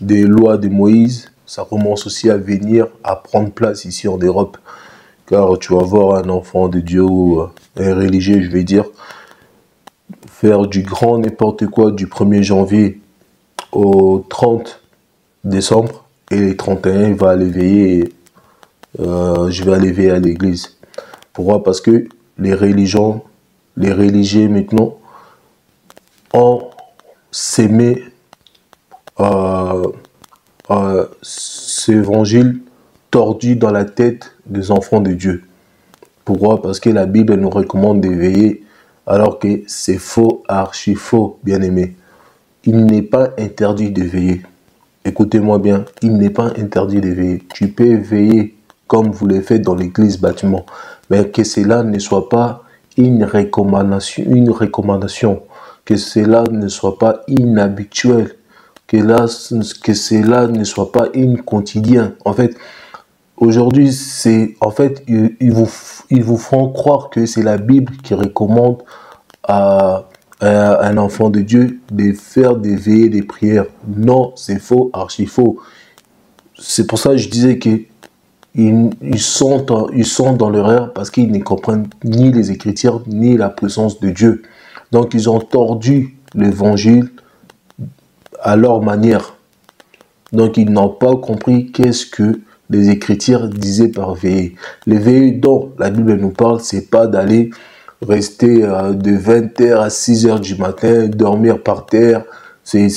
des lois de Moïse. Ça commence aussi à venir, à prendre place ici en Europe. Car tu vas voir un enfant de Dieu ou un religieux, je vais dire, faire du grand n'importe quoi du 1er janvier au 30 décembre. Et les 31, il va aller veiller, je vais aller veiller à l'église. Pourquoi? Parce que les religieux maintenant ont sémé cet évangile tordu dans la tête des enfants de Dieu. Pourquoi? Parce que la Bible nous recommande de veiller, alors que c'est faux, archi faux, bien aimé. Il n'est pas interdit de veiller. Écoutez-moi bien, il n'est pas interdit de veiller. Tu peux veiller comme vous le faites dans l'église bâtiment, mais que cela ne soit pas une recommandation, que cela ne soit pas inhabituel. que cela ne soit pas une quotidienne. En fait, aujourd'hui, ils vous font croire que c'est la Bible qui recommande à un enfant de Dieu de faire des veillées, des prières. Non, c'est faux, archi faux. C'est pour ça que je disais que ils sont dans l'erreur parce qu'ils ne comprennent ni les Écritures ni la présence de Dieu. Donc ils ont tordu l'évangile à leur manière. Donc ils n'ont pas compris qu'est-ce que les Écritures disaient par veiller. Les veillées dont la Bible nous parle, c'est pas d'aller rester de 20h à 6h du matin, dormir par terre, c'est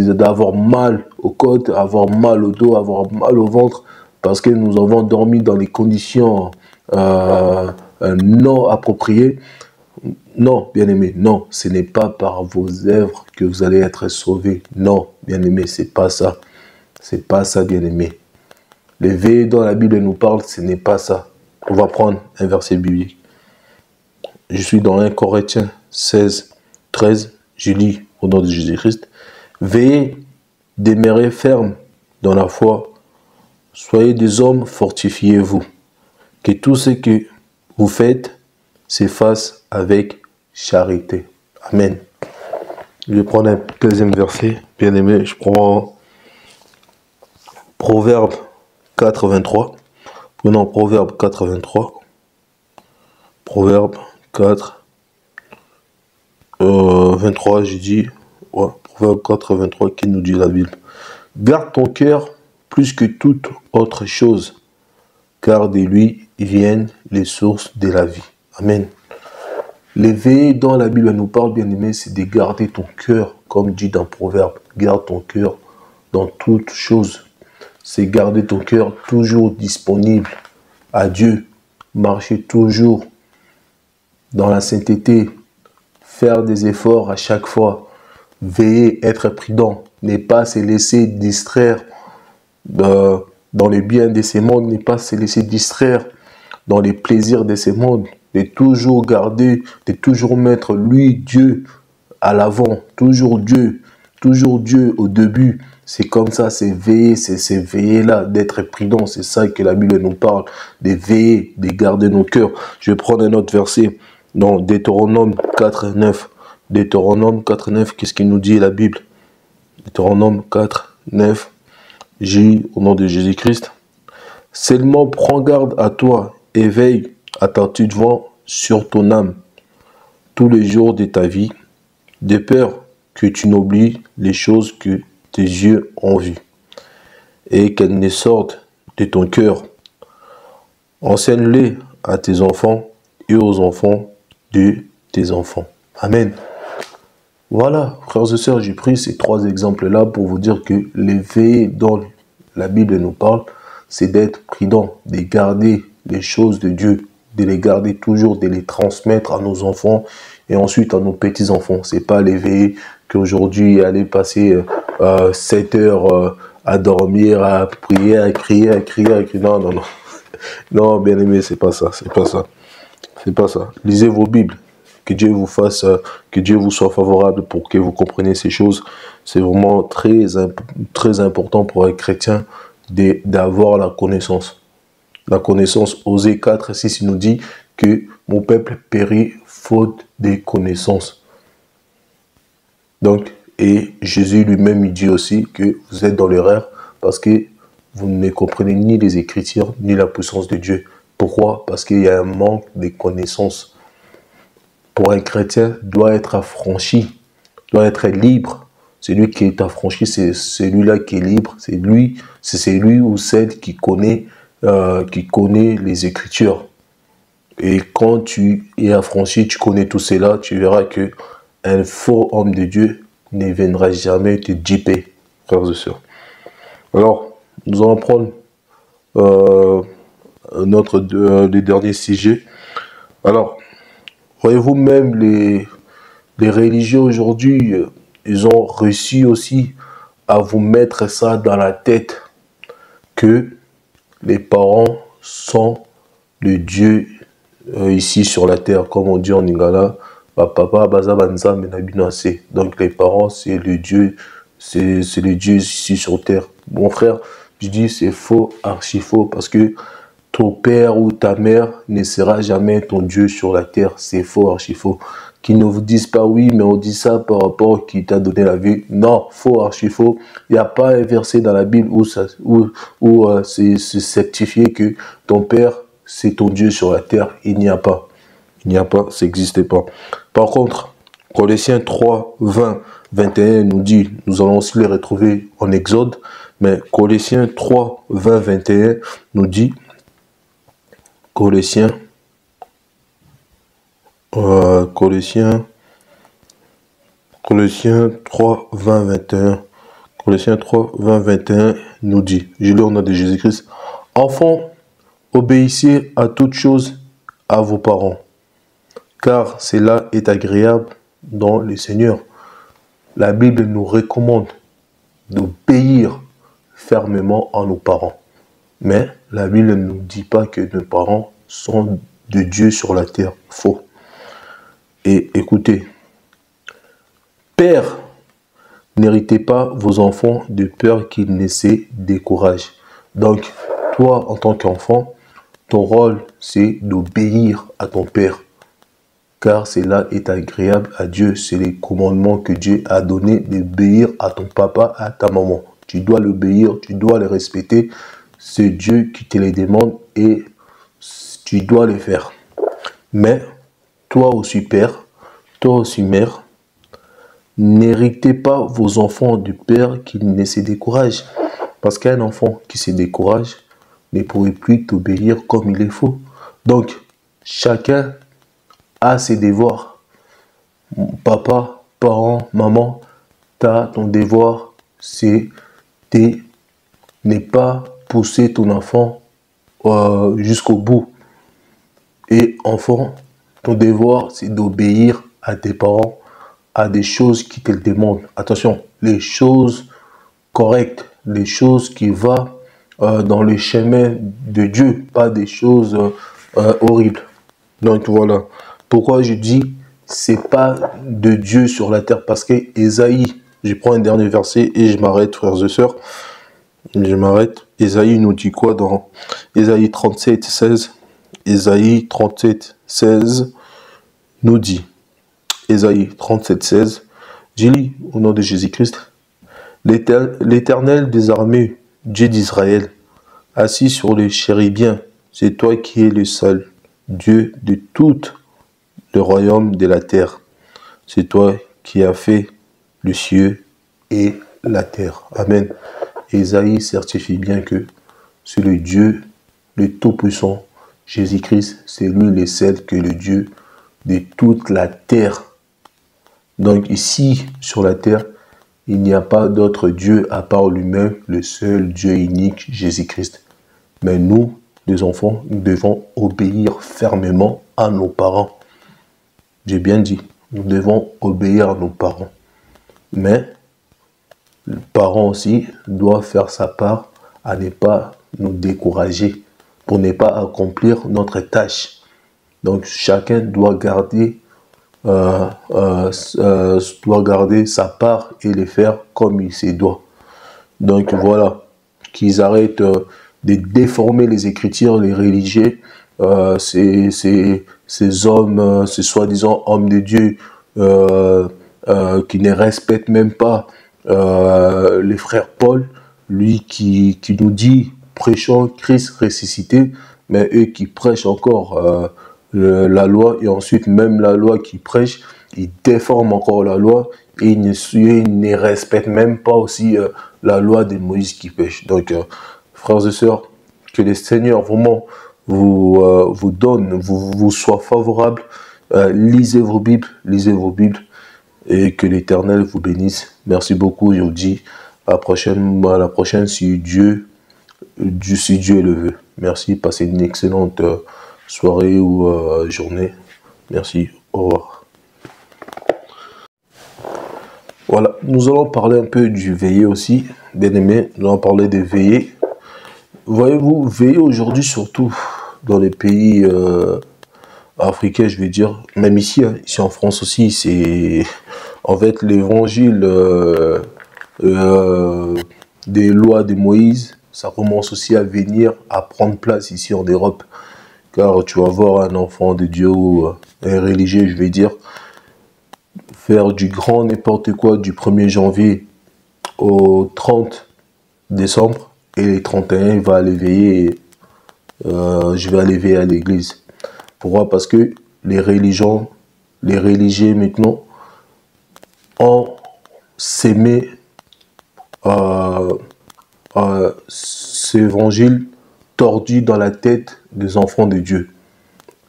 d'avoir mal aux côtes, avoir mal au dos, avoir mal au ventre, parce que nous avons dormi dans les conditions non appropriées. Non, bien-aimé, non, ce n'est pas par vos œuvres que vous allez être sauvés. Non, bien-aimé, c'est pas ça. C'est pas ça, bien-aimé. Les veillées dont la Bible nous parle, ce n'est pas ça. On va prendre un verset biblique. Je suis dans 1 Corinthiens 16, 13. Je lis au nom de Jésus-Christ. Veillez, demeurez fermes dans la foi. Soyez des hommes, fortifiez-vous. Que tout ce que vous faites se fasse avec charité. Amen. Je vais prendre un deuxième verset. Bien aimé, je prends Proverbe 4, 23. Prenons Proverbe 4, 23. Proverbe 4, 23, j'ai dit. Ouais, Proverbe 4, 23, qui nous dit la Bible. Garde ton cœur plus que toute autre chose, car de lui viennent les sources de la vie. Amen. Les veillées dont la Bible nous parle, bien aimé, c'est de garder ton cœur, comme dit dans Proverbe. Garde ton cœur dans toutes choses. C'est garder ton cœur toujours disponible à Dieu. Marcher toujours dans la sainteté. Faire des efforts à chaque fois. Veiller, être prudent. Ne pas se laisser distraire dans les biens de ce monde. Ne pas se laisser distraire dans les plaisirs de ce monde. De toujours garder, de toujours mettre lui, Dieu, à l'avant. Toujours Dieu au début. C'est comme ça, c'est veiller, c'est veiller là, d'être prudent. C'est ça que la Bible nous parle, de veiller, de garder nos cœurs. Je vais prendre un autre verset dans Deutéronome 4, 9. Deutéronome 4, 9, qu'est-ce qu'il nous dit la Bible? Deutéronome 4, 9. J'ai au nom de Jésus-Christ. Seulement prends garde à toi et veille attentivement sur ton âme tous les jours de ta vie, de peur que tu n'oublies les choses que tes yeux ont vues et qu'elles ne sortent de ton cœur. Enseigne-les à tes enfants et aux enfants de tes enfants. Amen. Voilà, frères et sœurs, j'ai pris ces trois exemples-là pour vous dire que les veillées dont la Bible nous parle, c'est d'être prudent, de garder les choses de Dieu, de les garder toujours, de les transmettre à nos enfants et ensuite à nos petits-enfants. C'est pas les veillées qu'aujourd'hui, aller passer 7 heures à dormir, à prier, à crier, à crier, à crier. Non, non, non. Non, bien aimé, c'est pas ça, c'est pas ça. C'est pas ça. Lisez vos Bibles. Que Dieu vous fasse, que Dieu vous soit favorable pour que vous compreniez ces choses. C'est vraiment très important pour un chrétien d'avoir la connaissance. La connaissance. Osée 4, 6, il nous dit que mon peuple périt faute de connaissances. Donc, et Jésus lui-même, il dit aussi que vous êtes dans l'erreur parce que vous ne comprenez ni les Écritures, ni la puissance de Dieu. Pourquoi? Parce qu'il y a un manque de connaissances. Pour un chrétien, doit être affranchi, doit être libre. Celui qui est affranchi, c'est celui-là qui est libre. C'est lui ou celle qui connaît les Écritures. Et quand tu es affranchi, tu connais tout cela, tu verras que un faux homme de Dieu ne viendra jamais te duper, frères et sœurs. Alors, nous allons prendre les derniers sujets. Alors, voyez-vous, même les religieux aujourd'hui, ils ont réussi aussi à vous mettre ça dans la tête, que les parents sont le Dieu ici sur la terre, comme on dit en lingala, papa baza banza menabinase. Donc les parents, c'est le Dieu c'est le Dieu ici sur terre. Mon frère, je dis c'est faux, archi faux, parce que ton père ou ta mère ne sera jamais ton Dieu sur la terre. C'est faux, archi faux. Qu'ils ne vous disent pas oui, mais on dit ça par rapport à qui t'a donné la vie. Non, faux, archi faux. Il n'y a pas un verset dans la Bible où c'est certifié que ton père, c'est ton Dieu sur la terre. Il n'y a pas. Il n'y a pas, ça n'existe pas. Par contre, Colossiens 3, 20, 21 nous dit, nous allons aussi les retrouver en Exode, mais Colossiens 3, 20, 21 nous dit, Colossiens 3, 20, 21. Colossiens 3, 20, 21 nous dit, je lis au nom de Jésus-Christ, enfants, obéissez à toutes choses à vos parents, car cela est agréable dans le Seigneur. La Bible nous recommande d'obéir fermement à nos parents. Mais la Bible ne nous dit pas que nos parents sont de Dieu sur la terre. Faux. Et écoutez, Père, n'héritez pas vos enfants de peur qu'ils ne se découragent. Donc, toi, en tant qu'enfant, ton rôle, c'est d'obéir à ton Père. Car cela est agréable à Dieu. C'est les commandements que Dieu a donnés d'obéir à ton papa, à ta maman. Tu dois l'obéir, tu dois le respecter. C'est Dieu qui te les demande et tu dois le faire. Mais toi aussi père, toi aussi mère, n'héritez pas vos enfants du père qui ne se décourage. Parce qu'un enfant qui se décourage ne pourrait plus t'obéir comme il est faut. Donc, chacun a ses devoirs. Papa, parent, maman, ton devoir, c'est de ne pas pousser ton enfant jusqu'au bout. Et enfant, ton devoir, c'est d'obéir à tes parents, à des choses qui te le demandent. Attention, les choses correctes, les choses qui vont dans le chemin de Dieu, pas des choses horribles. Donc voilà. Pourquoi je dis c'est pas de Dieu sur la terre? Parce que Ésaïe, je prends un dernier verset et je m'arrête, frères et sœurs. Je m'arrête. Ésaïe nous dit quoi dans Ésaïe 37, 16? Ésaïe 37, 16 nous dit, Ésaïe 37, 16, j'ai lu au nom de Jésus-Christ, l'Éternel des armées, Dieu d'Israël, assis sur le chérubin, c'est toi qui es le seul Dieu de tout le royaume de la terre. C'est toi qui as fait le ciel et la terre. Amen. Ésaïe certifie bien que c'est le Dieu, le Tout-Puissant, Jésus-Christ, c'est lui le seul que le Dieu de toute la terre. Donc ici, sur la terre, il n'y a pas d'autre Dieu à part lui-même, le seul Dieu unique, Jésus-Christ. Mais nous, les enfants, nous devons obéir fermement à nos parents. J'ai bien dit, nous devons obéir à nos parents. Mais le parent aussi doit faire sa part à ne pas nous décourager, pour ne pas accomplir notre tâche. Donc chacun doit garder sa part et le faire comme il se doit. Donc voilà, qu'ils arrêtent de déformer les Écritures, les religieux, ces hommes, ces soi-disant hommes de Dieu qui ne respectent même pas les frères Paul, lui qui nous dit prêchons Christ ressuscité, mais eux qui prêchent encore la loi, et ensuite même la loi qui prêche, ils déforment encore la loi et ils ne respectent même pas aussi la loi de Moïse qui pêche. Donc frères et sœurs, que le Seigneur vraiment vous donne, vous soit favorable. Lisez vos Bibles et que l'Éternel vous bénisse. Merci beaucoup, je vous dis à la prochaine si Dieu le veut. Merci, passez une excellente soirée ou journée. Merci, au revoir. Voilà, nous allons parler un peu du veiller aussi, bien aimé. Nous allons parler des veillées. Voyez-vous, veiller aujourd'hui, surtout dans les pays africains, je vais dire, même ici, ici en France aussi, c'est en fait l'évangile des lois de Moïse, ça commence aussi à venir, à prendre place ici en Europe. Car tu vas voir un enfant de Dieu ou un religieux, je vais dire, faire du grand n'importe quoi du 1er janvier au 30 décembre et les 31, il va aller veiller, je vais aller veiller à l'église. Pourquoi? Parce que les religieux maintenant ont sémé cet évangile tordu dans la tête des enfants de Dieu.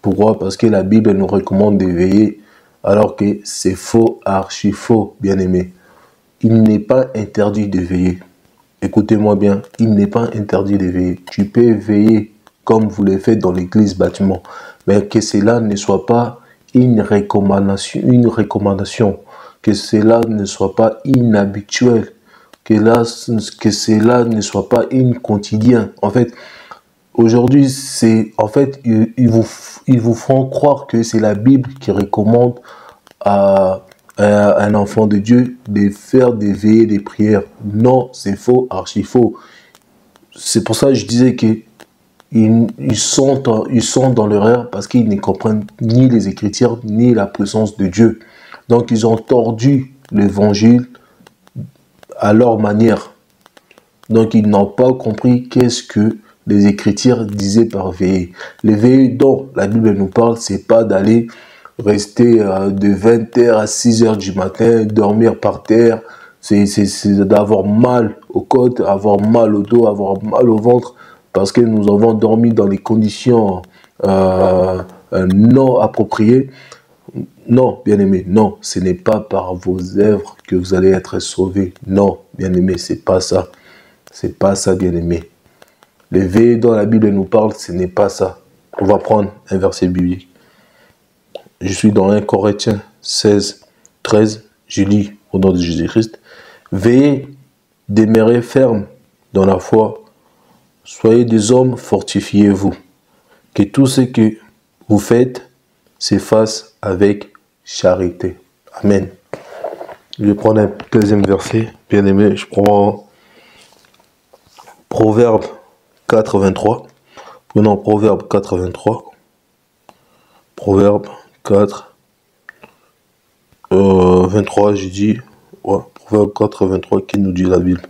Pourquoi? Parce que la Bible nous recommande de veiller, alors que c'est faux, archi faux, bien aimé. Il n'est pas interdit de veiller. Écoutez-moi bien, il n'est pas interdit de veiller. Tu peux veiller comme vous le faites dans l'église bâtiment, mais que cela ne soit pas une recommandation, que cela ne soit pas inhabituel, que cela ne soit pas une quotidien. En fait, aujourd'hui, ils vous font croire que c'est la Bible qui recommande à un enfant de Dieu de faire des veillées, des prières. Non, c'est faux, archi faux. C'est pour ça que je disais que ils sont dans l'erreur parce qu'ils ne comprennent ni les Écritures ni la présence de Dieu. Donc ils ont tordu l'évangile à leur manière. Donc ils n'ont pas compris qu'est-ce que les Écritures disaient par veiller. Les veillées dont la Bible nous parle, c'est pas d'aller rester de 20h à 6h du matin, dormir par terre, c'est d'avoir mal aux côtes, avoir mal au dos, avoir mal au ventre, parce que nous avons dormi dans les conditions non appropriées. Non, bien-aimé, non, ce n'est pas par vos œuvres que vous allez être sauvés. Non, bien-aimé, c'est pas ça. C'est pas ça, bien-aimé. Les veillées dont la Bible nous parle, ce n'est pas ça. On va prendre un verset biblique. Je suis dans 1 Corinthiens 16, 13. Je lis au nom de Jésus-Christ. Veillez, demeurez fermes dans la foi. Soyez des hommes, fortifiez-vous. Que tout ce que vous faites se fasse avec charité. Amen. Je vais prendre un deuxième verset. Bien aimé, je prends Proverbe 4, 23. Prenons Proverbe 4, 23. Proverbe 4, 23, j'ai dit, ouais, Proverbe 4, 23, qui nous dit la Bible.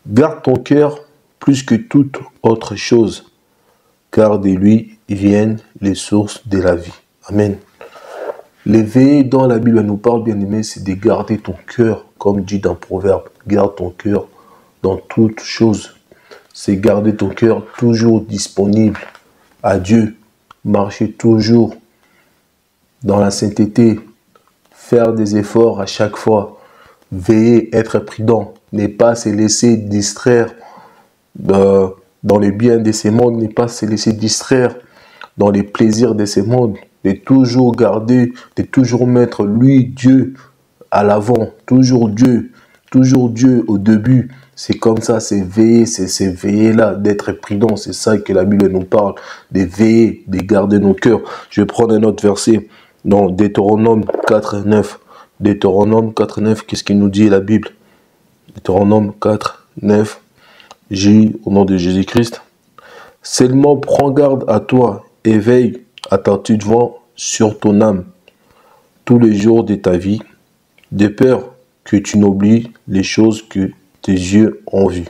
Garde ton cœur plus que toute autre chose, car de lui viennent les sources de la vie. Amen. Les veillées dont la Bible nous parle, bien aimé, c'est de garder ton cœur, comme dit dans Proverbe. Garde ton cœur dans toutes choses. C'est garder ton cœur toujours disponible à Dieu. Marcher toujours dans la sainteté, faire des efforts à chaque fois, veiller, être prudent, ne pas se laisser distraire dans les biens de ce monde, ne pas se laisser distraire dans les plaisirs de ce monde, de toujours garder, de toujours mettre lui, Dieu, à l'avant, toujours Dieu au début. C'est comme ça, c'est veiller, c'est veiller là, d'être prudent, c'est ça que la Bible nous parle, de veiller, de garder nos cœurs. Je vais prendre un autre verset. Dans Deutéronome 4, 9. Deutéronome 4, 9, qu'est-ce qu'il nous dit la Bible? Deutéronome 4, 9. J'ai au nom de Jésus-Christ. Seulement prends garde à toi et veille attentivement sur ton âme tous les jours de ta vie, de peur que tu n'oublies les choses que tes yeux ont vues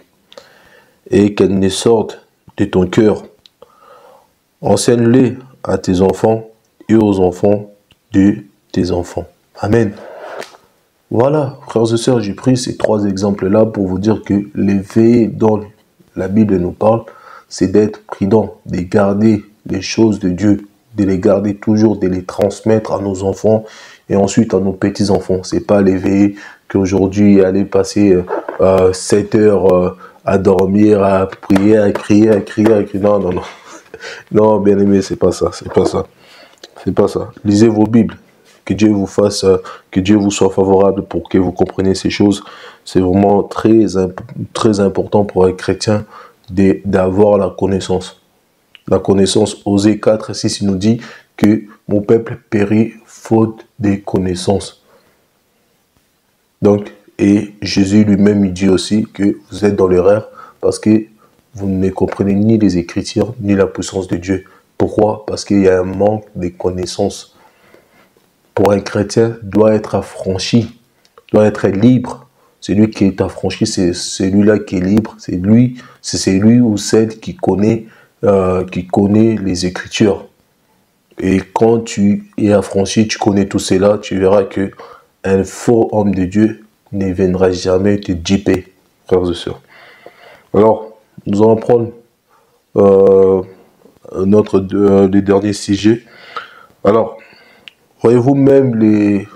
et qu'elles ne sortent de ton cœur. Enseigne-les à tes enfants et aux enfants de tes enfants. Amen. Voilà, frères et sœurs, j'ai pris ces trois exemples-là pour vous dire que les veillées dont la Bible nous parle, c'est d'être prudent, de garder les choses de Dieu, de les garder toujours, de les transmettre à nos enfants et ensuite à nos petits-enfants. C'est pas les veillées qu'aujourd'hui, aller passer 7 heures à dormir, à prier, à crier. Non, non, non. Non, bien aimé, c'est pas ça, c'est pas ça. C'est pas ça. Lisez vos Bibles. Que Dieu vous fasse, que Dieu vous soit favorable pour que vous compreniez ces choses. C'est vraiment très important pour un chrétien d'avoir la connaissance. La connaissance. Osée 4, 6, il nous dit que mon peuple périt faute de connaissances. Donc, Et Jésus lui-même, il dit aussi que vous êtes dans l'erreur parce que vous ne comprenez ni les Écritures, ni la puissance de Dieu. Pourquoi? Parce qu'il y a un manque de connaissances. Pour un chrétien, doit être affranchi, doit être libre. Celui qui est affranchi, c'est celui-là qui est libre. C'est lui ou celle qui connaît les Écritures. Et quand tu es affranchi, tu connais tout cela, tu verras que un faux homme de Dieu ne viendra jamais te dipper, frères et sœurs. Alors, nous allons prendre les derniers sujets. Alors, voyez-vous, même les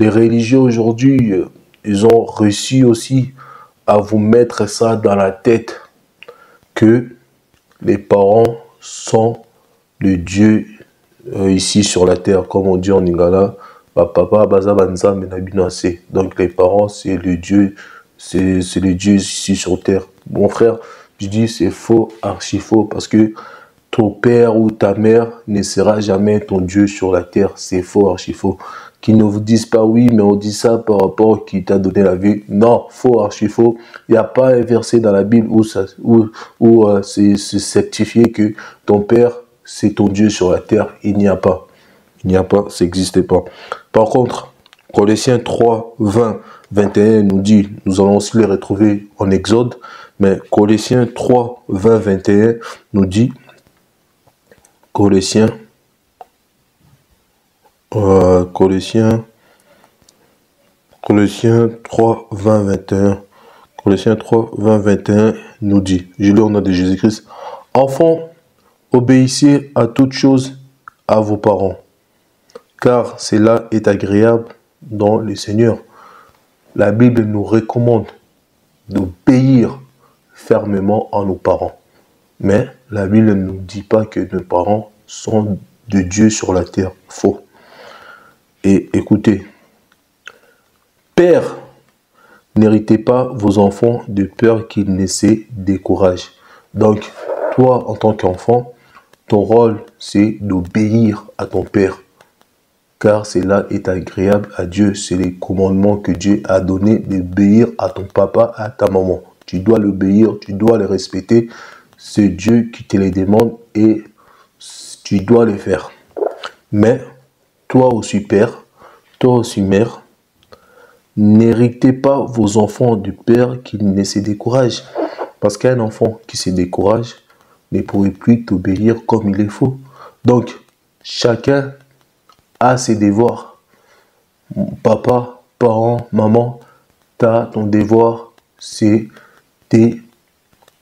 religieux aujourd'hui, ils ont réussi aussi à vous mettre ça dans la tête, que les parents sont le Dieu ici sur la terre, comme on dit en Lingala, papa baza banza menabinase. Donc les parents, c'est le Dieu, c'est le Dieu ici sur terre. Mon frère, je dis c'est faux, archi faux, parce que ton père ou ta mère ne sera jamais ton Dieu sur la terre. C'est faux, archi faux. Qu'ils ne vous disent pas oui, mais on dit ça par rapport à qui t'a donné la vie. Non, faux, archi faux. Il n'y a pas un verset dans la Bible où c'est certifié que ton père, c'est ton Dieu sur la terre. Il n'y a pas. Il n'y a pas, ça n'existe pas. Par contre, Colossiens 3, 20, 21 nous dit, nous allons aussi les retrouver en Exode, mais Colossiens 3, 20, 21 nous dit, Colossiens 3, 20, 21. Colossiens 3, 20, 21 nous dit, je lis au nom de Jésus-Christ, enfants, obéissez à toutes choses à vos parents, car cela est agréable dans le Seigneur. La Bible nous recommande d'obéir fermement à nos parents. Mais la Bible ne nous dit pas que nos parents sont de Dieu sur la terre. Faux. Et écoutez, Père, n'héritez pas vos enfants de peur qu'ils ne se découragent. Donc, toi, en tant qu'enfant, ton rôle, c'est d'obéir à ton Père. Car cela est agréable à Dieu. C'est les commandements que Dieu a donnés d'obéir à ton papa, à ta maman. Tu dois l'obéir, tu dois le respecter. C'est Dieu qui te les demande et tu dois le faire. Mais toi aussi père, toi aussi mère, n'héritez pas vos enfants du père qui ne se décourage. Parce qu'un enfant qui se décourage ne pourrait plus t'obéir comme il est faut. Donc, chacun a ses devoirs. Papa, parent, maman, ton devoir, c'est de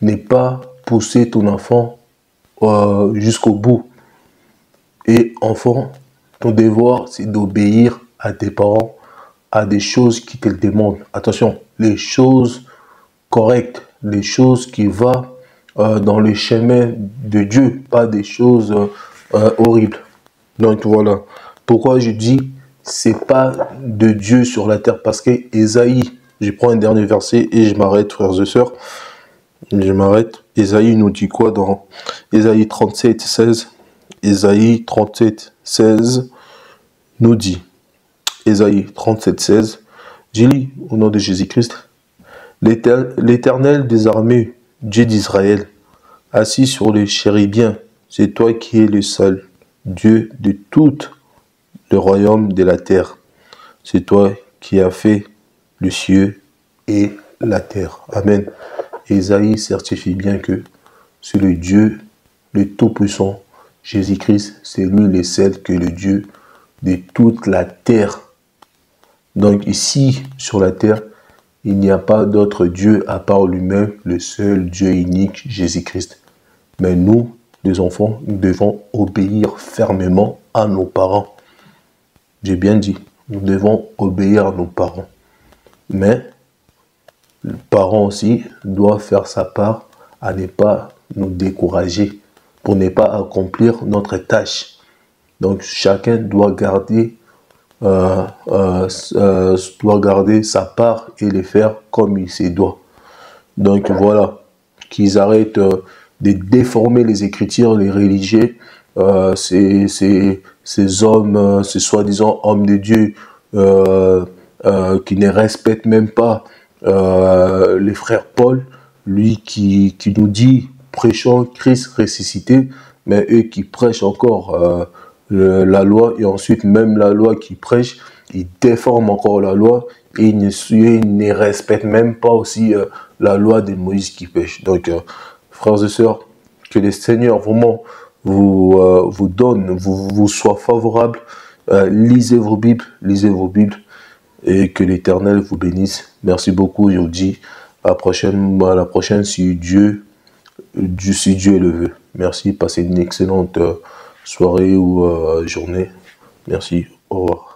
ne pas pousser ton enfant jusqu'au bout. Et enfant, ton devoir, c'est d'obéir à tes parents, à des choses qui te le demandent. Attention, les choses correctes, les choses qui vont dans le chemin de Dieu, pas des choses horribles. Donc voilà. Pourquoi je dis c'est pas de Dieu sur la terre? Parce que Ésaïe, je prends un dernier verset et je m'arrête, frères et sœurs. Je m'arrête. Ésaïe nous dit quoi dans Ésaïe 37, 16? Ésaïe 37, 16 nous dit, Ésaïe 37, 16, j'ai lu au nom de Jésus-Christ, l'Éternel des armées, Dieu d'Israël, assis sur le chérubin, c'est toi qui es le seul Dieu de tout le royaume de la terre. C'est toi qui as fait le ciel et la terre. Amen. Ésaïe certifie bien que c'est le Dieu, le Tout-Puissant, Jésus-Christ, c'est lui le seul que le Dieu de toute la terre. Donc ici, sur la terre, il n'y a pas d'autre Dieu à part lui-même, le seul Dieu unique, Jésus-Christ. Mais nous, les enfants, nous devons obéir fermement à nos parents. J'ai bien dit, nous devons obéir à nos parents. Mais le parent aussi doit faire sa part à ne pas nous décourager, pour ne pas accomplir notre tâche. Donc chacun doit garder sa part et le faire comme il se doit. Donc voilà, qu'ils arrêtent de déformer les Écritures, les religieux, ces hommes, ces soi-disant hommes de Dieu, qui ne respectent même pas les frères Paul, lui qui nous dit prêchons Christ ressuscité, mais eux qui prêchent encore la loi, et ensuite même la loi qu'ils prêchent, ils déforment encore la loi, et ils ne respectent même pas aussi la loi de Moïse qui pêche. Donc, frères et sœurs, que le Seigneur vraiment vous donne, vous soit favorable. Lisez vos Bibles, et que l'Éternel vous bénisse. Merci beaucoup, je vous dis à la prochaine si Dieu le veut. Merci, passez une excellente soirée ou journée. Merci, au revoir.